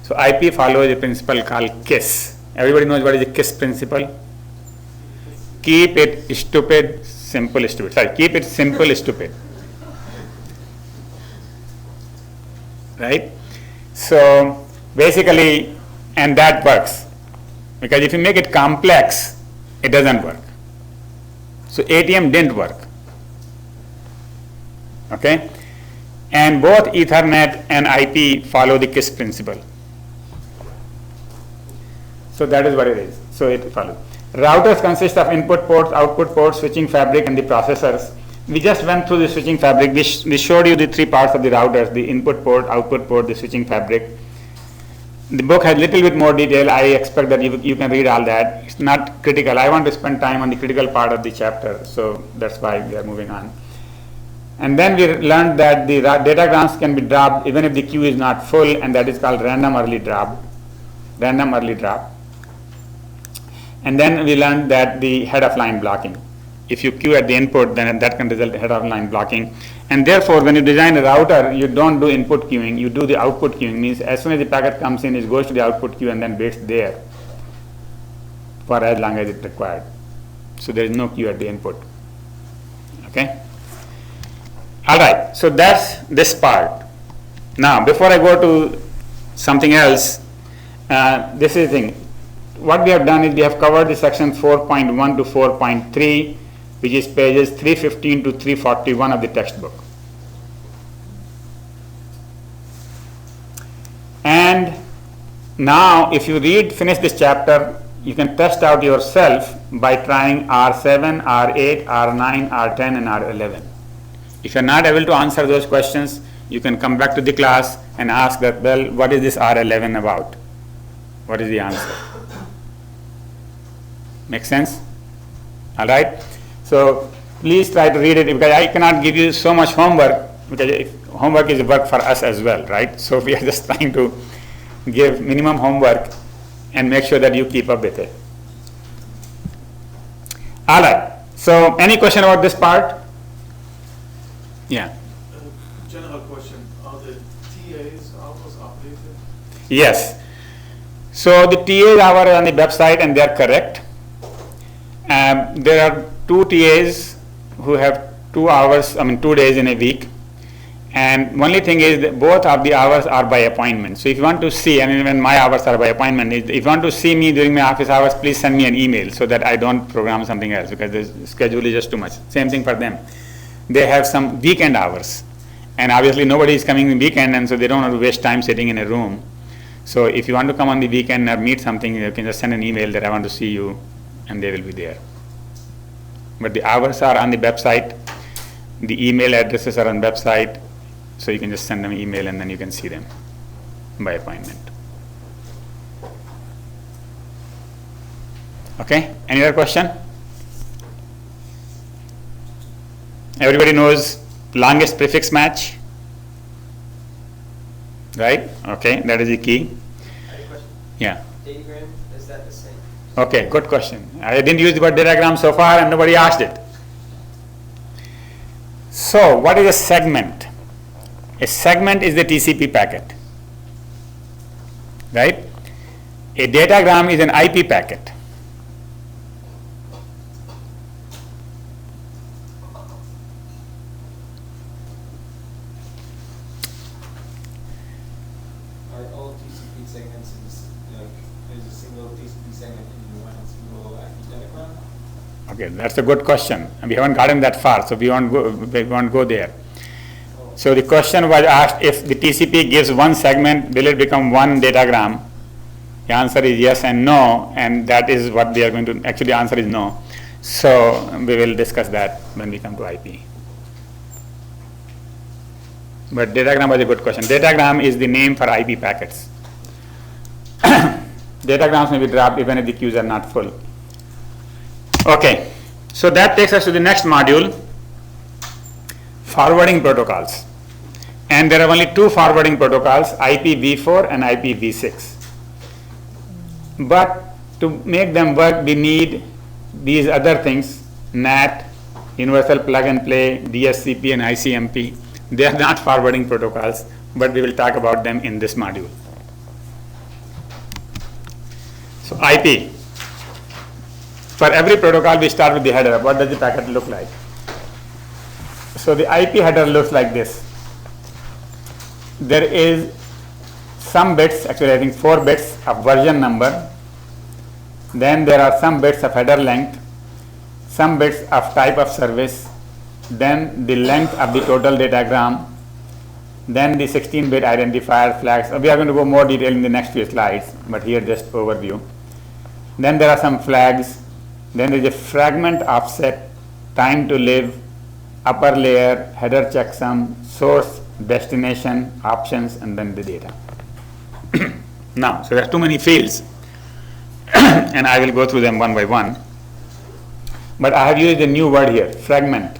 So IP follows a principle called KISS. Everybody knows what is the KISS principle? Keep it stupid, simple, stupid. Sorry, keep it simple, stupid. Right? So basically, and that works. Because if you make it complex, it doesn't work. So ATM didn't work. Okay? And both Ethernet and IP follow the KISS principle. So that is what it is. So it follows. Routers consist of input ports, output ports, switching fabric, and the processors. We just went through the switching fabric. We showed you the 3 parts of the routers: the input port, output port, the switching fabric. The book has a little bit more detail. I expect that you can read all that. It's not critical. I want to spend time on the critical part of the chapter, so that's why we are moving on. And then we learned that the datagrams can be dropped even if the queue is not full, and that is called random early drop. And then we learned that the head of line blocking. If you queue at the input, then that can result in head of line blocking. And therefore, when you design a router, you don't do input queuing, you do the output queuing. Means as soon as the packet comes in, it goes to the output queue and then waits there for as long as it's required. So there is no queue at the input. Okay? All right, so that's this part. Now, before I go to something else, this is the thing. What we have done is we have covered the section 4.1 to 4.3, which is pages 315 to 341 of the textbook. And now if you finish this chapter, you can test out yourself by trying R7, R8, R9, R10, and R11. If you're not able to answer those questions, you can come back to the class and ask that, well, what is this R11 about? What is the answer? Make sense? All right? So please try to read it, because I cannot give you so much homework, because homework is work for us as well, right? So we are just trying to give minimum homework and make sure that you keep up with it. All right. So any question about this part? Yeah. General question, are the TAs always updated? Yes. So the TAs are on the website and they are correct. There are 2 TAs who have 2 hours, 2 days in a week. And only thing is that both of the hours are by appointment. So if you want to see, when my hours are by appointment, if you want to see me during my office hours, please send me an email so that I don't program something else, because the schedule is just too much. Same thing for them. They have some weekend hours. And obviously nobody is coming in the weekend, and so they don't want to waste time sitting in a room. So if you want to come on the weekend or meet something, you can just send an email that I want to see you, and they will be there. But the hours are on the website. The email addresses are on the website. So you can just send them an email and then you can see them by appointment. Okay, any other question? Everybody knows longest prefix match, right? Okay, that is the key. I have a question. Yeah. Datagram, is that the same? Okay, good question. I didn't use the word datagram so far and nobody asked it. So what is a segment? A segment is the TCP packet, right? A datagram is an IP packet. Are all TCP segments is a single TCP segment in one single IP datagram? Okay, that's a good question. And we haven't gotten that far, so we won't go there. So the question was asked, if the TCP gives one segment, will it become one datagram? The answer is yes and no, and that is what they are going to, actually the answer is no. So we will discuss that when we come to IP. But datagram was a good question. Datagram is the name for IP packets. Datagrams may be dropped even if the queues are not full. Okay, so that takes us to the next module, forwarding protocols. And there are only 2 forwarding protocols, IPv4 and IPv6. But to make them work, we need these other things, NAT, Universal Plug and Play, DSCP and ICMP. They are not forwarding protocols, but we will talk about them in this module. So IP. For every protocol, we start with the header. What does the packet look like? So the IP header looks like this. There is some bits, actually I think 4 bits of version number. Then there are some bits of header length, some bits of type of service, then the length of the total datagram, then the 16-bit identifier flags. We are going to go more detail in the next few slides, but here just overview. Then there are some flags. Then there is a fragment offset, time to live, upper layer, header checksum, source, destination, options, and then the data. Now, so there are too many fields, and I will go through them one by one. But I have used a new word here, fragment.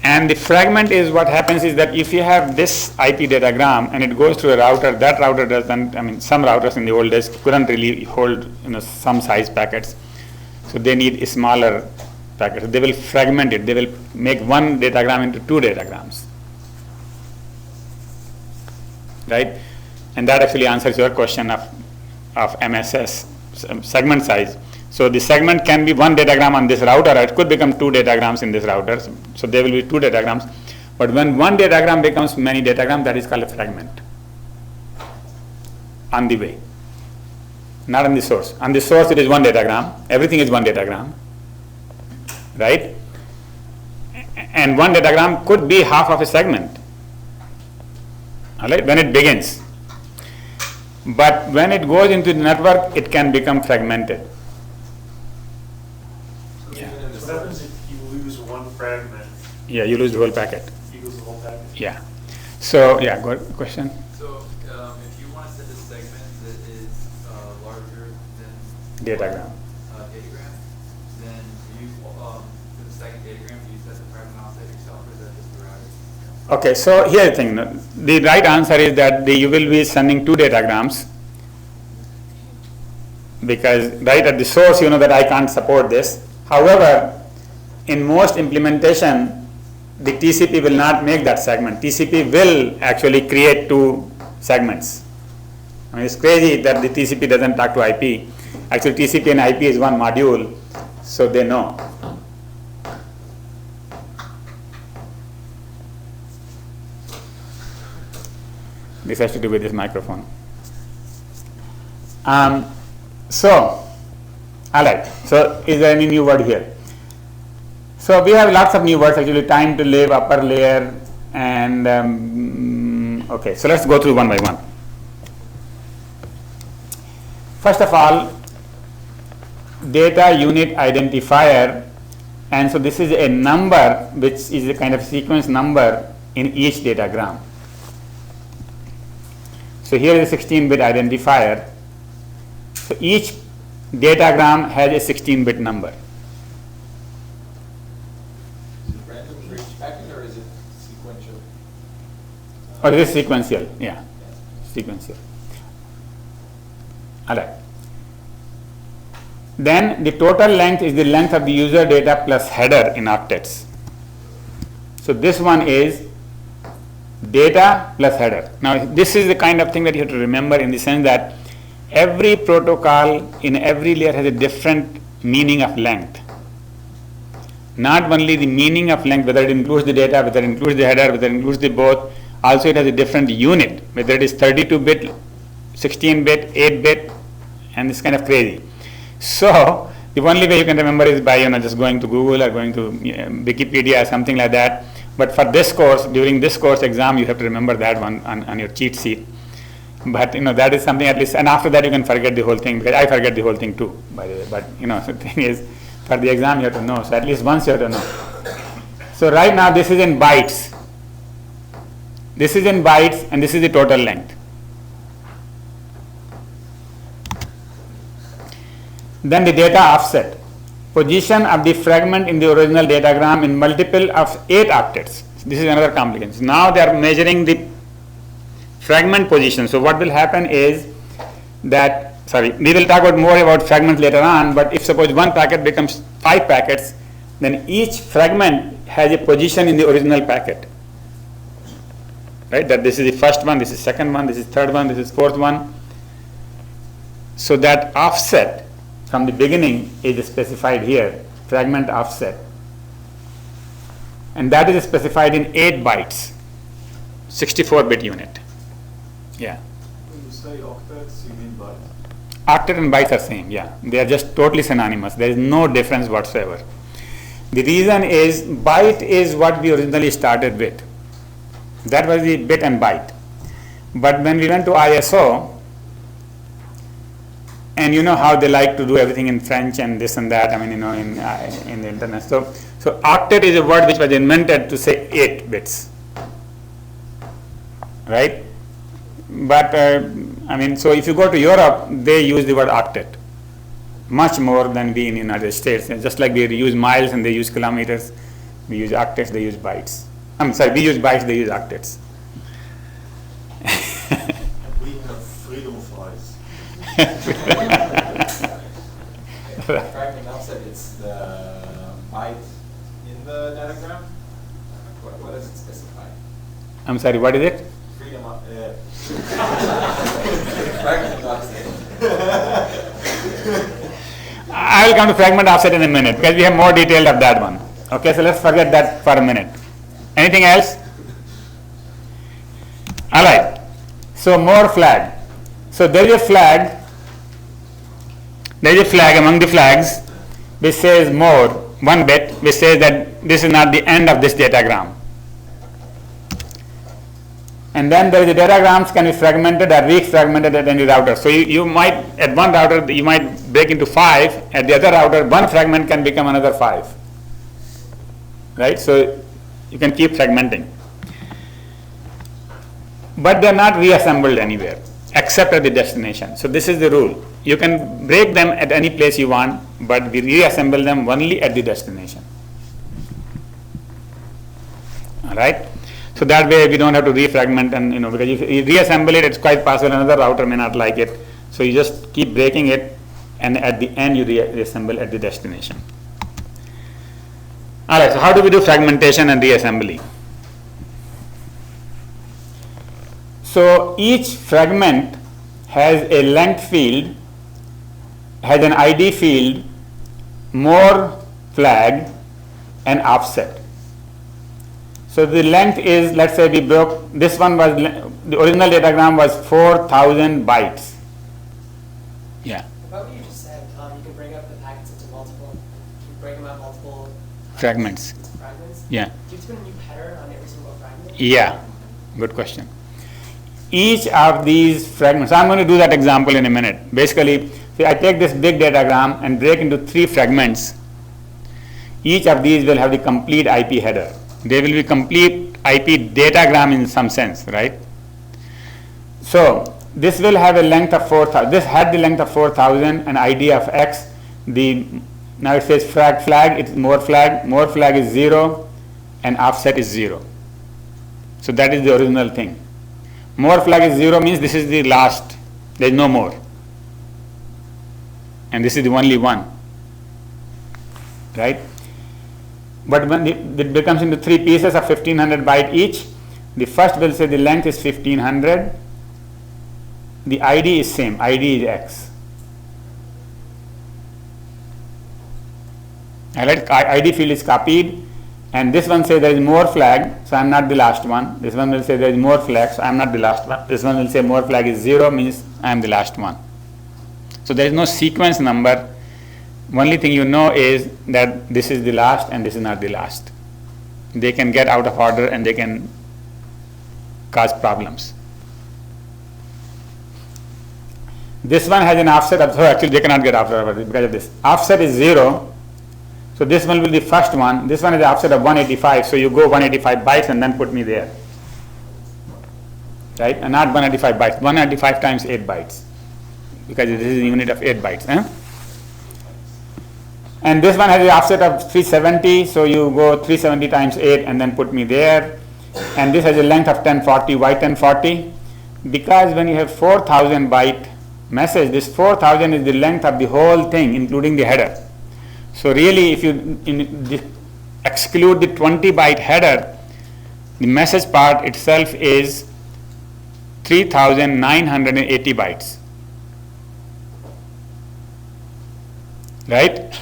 And the fragment is, what happens is that if you have this IP datagram and it goes through a router, that router doesn't, some routers in the old days couldn't really hold some size packets. So they need a smaller packets. They will fragment it. They will make one datagram into 2 datagrams. Right? And that actually answers your question of MSS, segment size. So the segment can be 1 datagram on this router, or it could become 2 datagrams in this router. So there will be 2 datagrams. But when one datagram becomes many datagrams, that is called a fragment. On the way. Not on the source. On the source it is 1 datagram. Everything is 1 datagram. Right? And 1 datagram could be half of a segment. All right, when it begins. But when it goes into the network, it can become fragmented. Yeah. What happens if you lose one fragment? Yeah, you lose the whole packet. You lose the whole packet? Yeah. So, yeah, good question. So, if you want to send a segment that is larger than Datagram. Datagram, then you for the second datagram, do you set the fragment offset yourself, or is that just the router? Okay, so here the thing. The right answer is that you will be sending 2 datagrams, because right at the source you know that I can't support this. However, in most implementation, the TCP will not make that segment. TCP will actually create 2 segments. I mean, it's crazy that the TCP doesn't talk to IP. Actually, TCP and IP is one module, so they know. This has to do with this microphone. So, all right. So, is there any new word here? So, we have lots of new words actually. Time to live, upper layer, and okay. So, let's go through one by one. First of all, data unit identifier, and so this is a number which is a kind of sequence number in each datagram. So here is a 16-bit identifier. So each datagram has a 16-bit number. Is it random for each packet or is it sequential? Or is it sequential? Yeah, sequential. All right. Then the total length is the length of the user data plus header in octets. So this one is data plus header. Now this is the kind of thing that you have to remember in the sense that every protocol in every layer has a different meaning of length. Not only the meaning of length, whether it includes the data, whether it includes the header, whether it includes the both, also it has a different unit, whether it is 32-bit, 16-bit, 8-bit, and it's kind of crazy. So the only way you can remember is by just going to Google or going to Wikipedia or something like that. But for this course, during this course exam, you have to remember that one on your cheat sheet. But that is something at least, and after that you can forget the whole thing, because I forget the whole thing too, by the way. But the thing is, for the exam you have to know. So at least once you have to know. So right now this is in bytes. This is in bytes, and this is the total length. Then the data offset. Position of the fragment in the original datagram in multiple of 8 octets. This is another complication. So now they are measuring the fragment position. So what will happen is that, we will talk about more about fragments later on, but if suppose one packet becomes 5 packets, then each fragment has a position in the original packet. Right? That this is the first one, this is second one, this is third one, this is fourth one. So that offset from the beginning is specified here, fragment offset. And that is specified in 8 bytes, 64-bit unit. Yeah. When you say octets, you mean bytes? Octet and bytes are same, yeah. They are just totally synonymous. There is no difference whatsoever. The reason is byte is what we originally started with. That was the bit and byte. But when we went to ISO, and you know how they like to do everything in French and this and that, in the internet. So octet is a word which was invented to say 8 bits. Right? But, so if you go to Europe, they use the word octet much more than we in the United States. And just like we use miles and they use kilometers, we use octets, they use bytes. We use bytes, they use octets. We have freedom of eyes. Fragment offset, it's the byte in the datagram. What does it specify? I'm sorry, what is it? Freedom of fragment offset. I will come to fragment offset in a minute because we have more detail of that one. Okay, so let's forget that for a minute. Anything else? All right. So more flag. So there is a flag. There is a flag among the flags which says more, 1 bit, which says that this is not the end of this datagram. And then there is the datagrams can be fragmented or re-fragmented at any router. So you might, at one router, you might break into 5. At the other router, one fragment can become another 5. Right? So you can keep fragmenting. But they are not reassembled anywhere except at the destination. So this is the rule. You can break them at any place you want, but we reassemble them only at the destination. All right? So that way we don't have to refragment, and because if you reassemble it, it's quite possible another router may not like it. So you just keep breaking it, and at the end you reassemble at the destination. All right, so how do we do fragmentation and reassembly? So each fragment has a length field, has an ID field, more flag, and offset. So the length is, let's say we broke, this one was, the original datagram was 4,000 bytes. Yeah. About what you just said, you can break up the packets into multiple, you can break them out multiple Fragments. fragments. Yeah. Do you have to put a new header on every single fragment? Yeah. Good question. Each of these fragments, I'm going to do that example in a minute. Basically, see, I take this big datagram and break into 3 fragments. Each of these will have the complete IP header. They will be complete IP datagram in some sense, right? So this will have a length of 4,000. This had the length of 4,000, an ID of X. Now it says flag, it's more flag is 0, and offset is 0. So that is the original thing. More flag is 0 means this is the last, there is no more. And this is the only one, right? But when it becomes into 3 pieces of 1500 byte each, the first will say the length is 1500, the ID is same, ID is X. ID field is copied, and this one says there is more flag, so I am not the last one. This one will say there is more flag, so I am not the last one. This one will say more flag is 0, means I am the last one. So there is no sequence number. Only thing you know is that this is the last and this is not the last. They can get out of order and they can cause problems. This one has an offset of, so actually they cannot get out of order because of this. Offset is 0. So this one will be the first one. This one is the offset of 185. So you go 185 bytes and then put me there. Right? And not 185 bytes. 185 times 8 bytes. Because this is a unit of 8 bytes. And this one has the offset of 370, so you go 370 times 8 and then put me there. And this has a length of 1040. Why 1040? Because when you have 4000 byte message, this 4000 is the length of the whole thing, including the header. So really, if you exclude the 20 byte header, the message part itself is 3980 bytes. Right?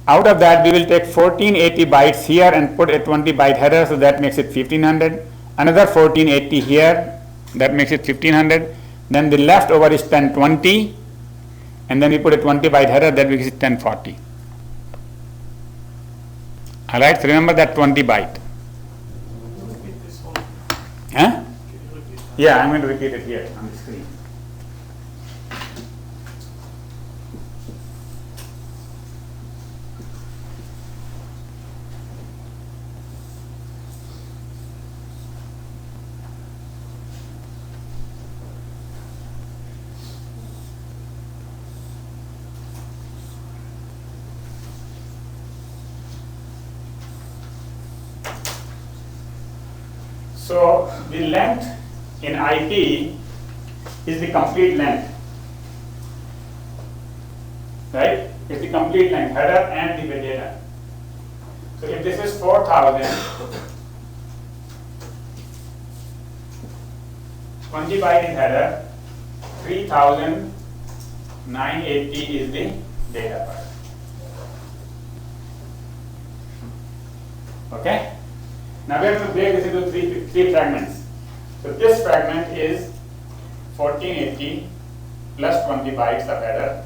Out of that, we will take 1480 bytes here and put a 20 byte header, so that makes it 1500. Another 1480 here, that makes it 1500. Then the leftover is 1020, and then we put a 20 byte header, that makes it 1040. Alright, so remember that 20 byte. Huh? Yeah, I'm going to repeat it here on the screen. So the length in IP is the complete length, right? It's the complete length, header and the data. So if this is 4000, 20 byte is header, 3980 is the data part. Okay? Now we have to break this into three fragments. So this fragment is 1480 plus 20 bytes of header.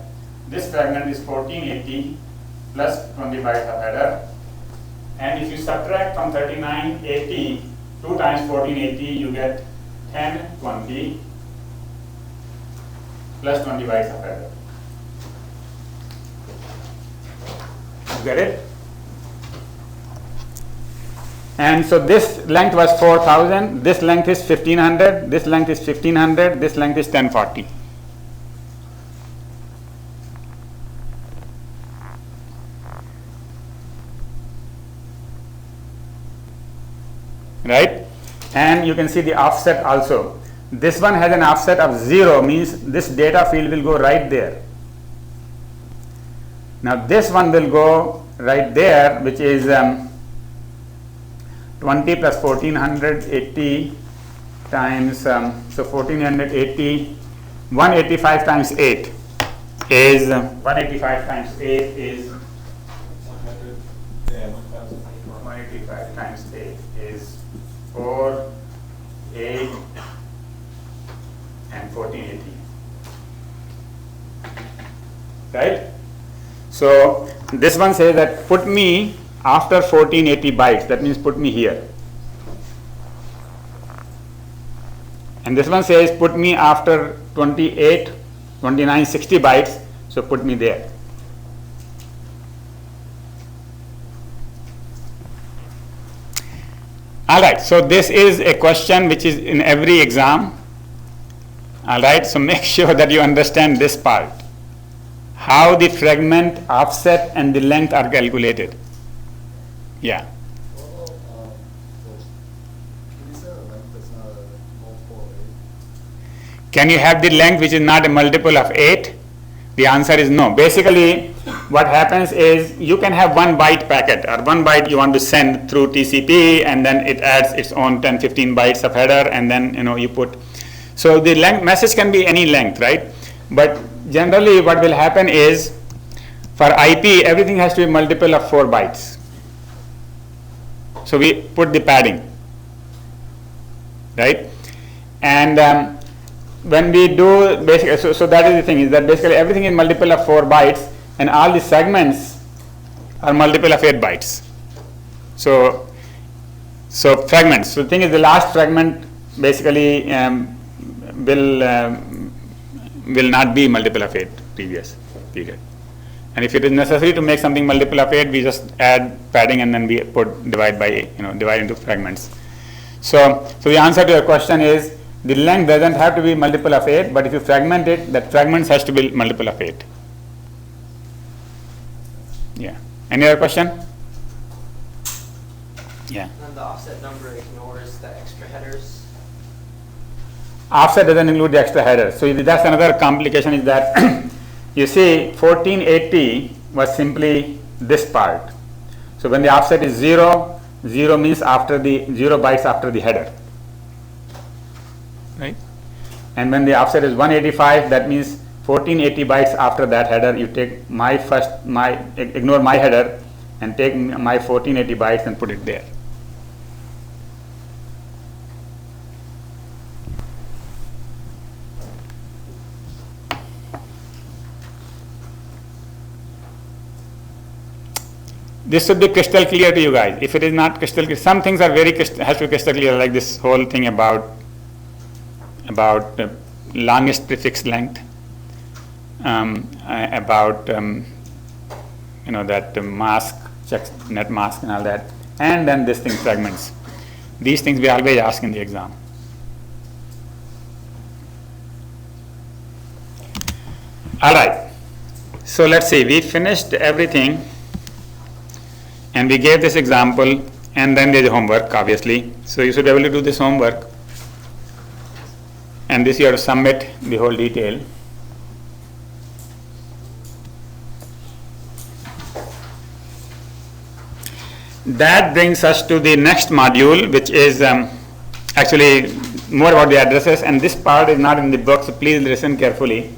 This fragment is 1480 plus 20 bytes of header. And if you subtract from 3980, 2 times 1480, you get 1020 plus 20 bytes of header. You get it? And so this length was 4000, this length is 1500, this length is 1500, this length is 1040. Right? And you can see the offset also. This one has an offset of 0, means this data field will go right there. Now this one will go right there, which is 20 plus 1480 times, so 1480 185 times 8 is 185 times 8 is 100, yeah, 1,000. 185 times 8 is 4, 8, and 1480. Right? So this one says that put me after 1480 bytes, that means put me here. And this one says put me after 28, 29, 60 bytes, so put me there. Alright, so this is a question which is in every exam. Alright, so make sure that you understand this part. How the fragment, offset, and the length are calculated. Yeah. Can you have the length which is not a multiple of 8? The answer is no. Basically, what happens is you can have 1 byte packet, or 1 byte you want to send through TCP, and then it adds its own 10, 15 bytes of header, and then you put. So the length message can be any length, right? But generally, what will happen is for IP, everything has to be multiple of 4 bytes. So we put the padding, right? And when we do basically, so that is the thing, is that basically everything is multiple of 4 bytes, and all the segments are multiple of 8 bytes. So fragments. So the thing is, the last fragment basically will not be multiple of 8 previous period. And if it is necessary to make something multiple of 8, we just add padding and then we divide into fragments. So the answer to your question is, the length doesn't have to be multiple of 8, but if you fragment it, that fragments has to be multiple of 8. Yeah. Any other question? Yeah. And the offset number ignores the extra headers. Offset doesn't include the extra header. So that's another complication, is that you see 1480 was simply this part. So when the offset is 0, 0 means after the 0 bytes after the header. Right? And when the offset is 185, that means 1480 bytes after that header. You take ignore my header and take my 1480 bytes and put it there. This should be crystal clear to you guys. If it is not crystal clear, some things are has to be crystal clear, like this whole thing about longest prefix length, about that mask, checks net mask and all that, and then this thing, fragments. These things we always ask in the exam. All right. So let's see. We finished everything, and we gave this example, and then there's homework, obviously. So you should be able to do this homework. And this you have to submit the whole detail. That brings us to the next module, which is actually more about the addresses, and this part is not in the book, so please listen carefully.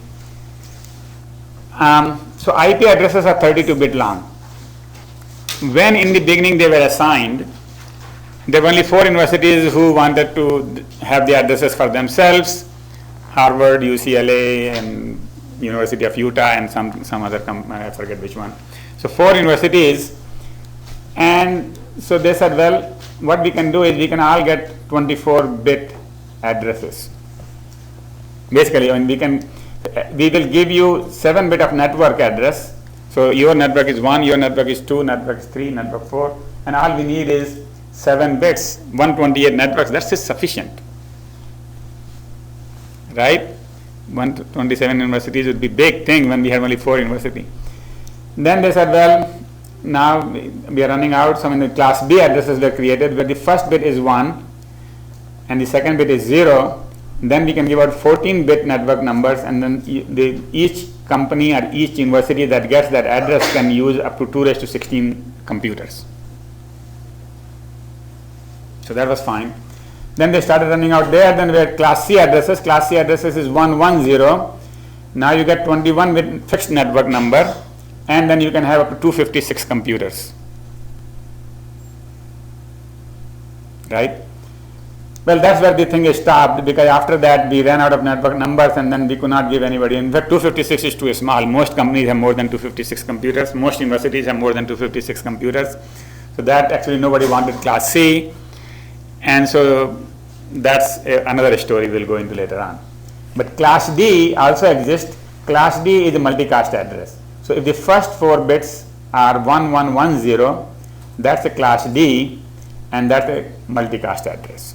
So IP addresses are 32-bit long. When in the beginning they were assigned, there were only 4 universities who wanted to have the addresses for themselves: Harvard, UCLA, and University of Utah, and some other I forget which one. So 4 universities, and so they said, well, what we can do is we can all get 24-bit addresses. Basically, we will give you 7-bit of network address. So your network is 1, your network is 2, network is 3, network 4, and all we need is 7 bits, 128 networks. That's just sufficient, right? 127 universities would be big thing when we have only 4 universities. Then they said, well, now we are running out. So when the class B addresses were created, where the first bit is 1 and the second bit is 0, then we can give out 14-bit network numbers, and then each company or each university that gets that address can use up to 2⁻16 computers. So that was fine. Then they started running out there. Then we had class C addresses. Class C addresses is 110. Now you get 21 with fixed network number, and then you can have up to 256 computers. Right? Well, that's where the thing is stopped, because after that we ran out of network numbers and then we could not give anybody. In fact, 256 is too small. Most companies have more than 256 computers. Most universities have more than 256 computers. So that actually nobody wanted class C. And so that's another story we'll go into later on. But class D also exists. Class D is a multicast address. So if the first 4 bits are 1110, that's a class D, and that's a multicast address.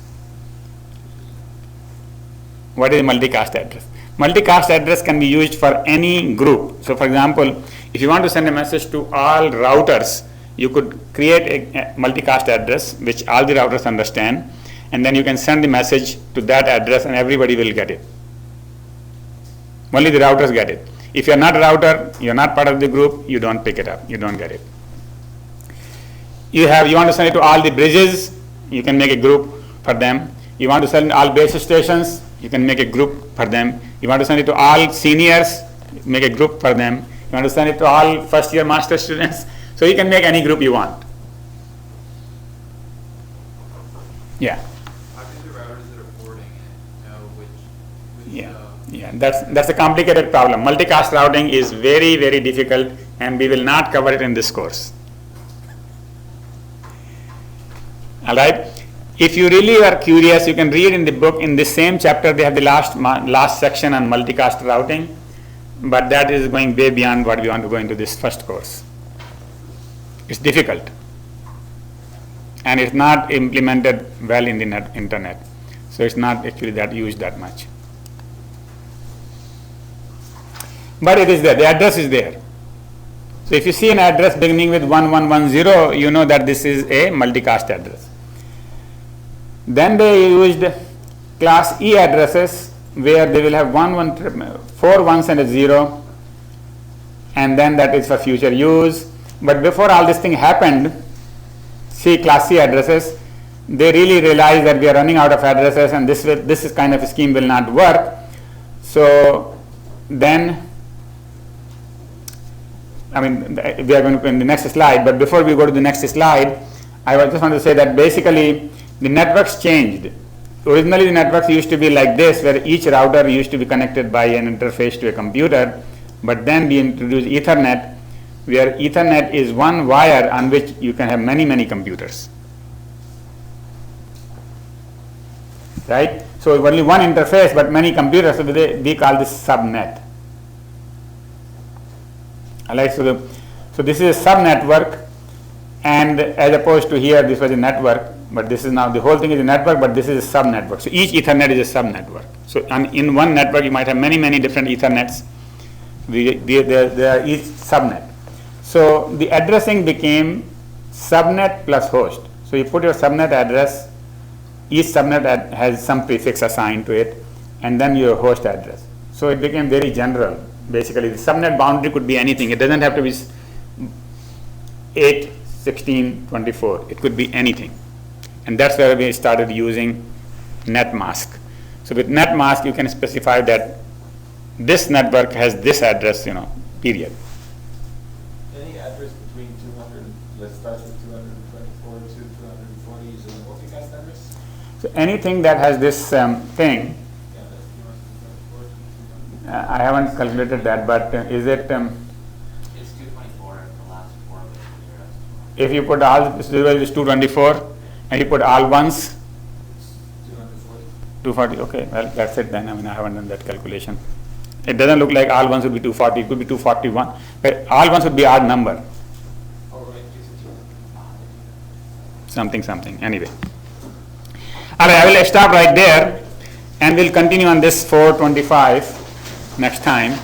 What is a multicast address? Multicast address can be used for any group. So for example, if you want to send a message to all routers, you could create a multicast address which all the routers understand, and then you can send the message to that address and everybody will get it. Only the routers get it. If you're not a router, you're not part of the group, you don't pick it up, you don't get it. You want to send it to all the bridges, you can make a group for them. You want to send all base stations, you can make a group for them. You want to send it to all seniors, make a group for them. You want to send it to all first year master students, so you can make any group you want. Yeah. How do the routers that are forwarding it know which Yeah, that's a complicated problem. Multicast routing is very, very difficult, and we will not cover it in this course. All right. If you really are curious, you can read in the book, in the same chapter, they have the last section on multicast routing, but that is going way beyond what we want to go into this first course. It's difficult, and it's not implemented well in the internet, so it's not actually that used that much. But it is there, the address is there. So if you see an address beginning with 1110, you know that this is a multicast address. Then they used class E addresses where they will have 4 ones and a 0, and then that is for future use. But before all this thing happened, see class C addresses, they really realized that we are running out of addresses and this is kind of a scheme will not work. So then, we are going to in the next slide, but before we go to the next slide, I just want to say that basically the networks changed. Originally the networks used to be like this, where each router used to be connected by an interface to a computer, but then we introduced Ethernet, where Ethernet is one wire on which you can have many, many computers. Right? So only one interface but many computers, so we call this subnet. Alright, so this is a subnetwork, and as opposed to here this was a network, but this is now the whole thing is a network, but this is a subnetwork. So each Ethernet is a subnetwork. So in one network you might have many, many different Ethernets. They are each subnet. So the addressing became subnet plus host. So you put your subnet address, each subnet has some prefix assigned to it, and then your host address. So it became very general. Basically the subnet boundary could be anything. It doesn't have to be 8, 16, 24. It could be anything. And that's where we started using netmask. So with netmask you can specify that this network has this address, period. Any address between 200, let's start with 224 to 240 is a multicast address? So anything that has this thing, Yeah, that's 224 to 240. I haven't calculated that, but is it, It's 224 at the last 4 bits. if you put all, this is 224, and you put all ones, 240, okay, well that's it then. I haven't done that calculation. It doesn't look like all ones would be 240, it could be 241, but all ones would be odd number. Something, anyway. Alright, I will stop right there and we'll continue on this 425 next time.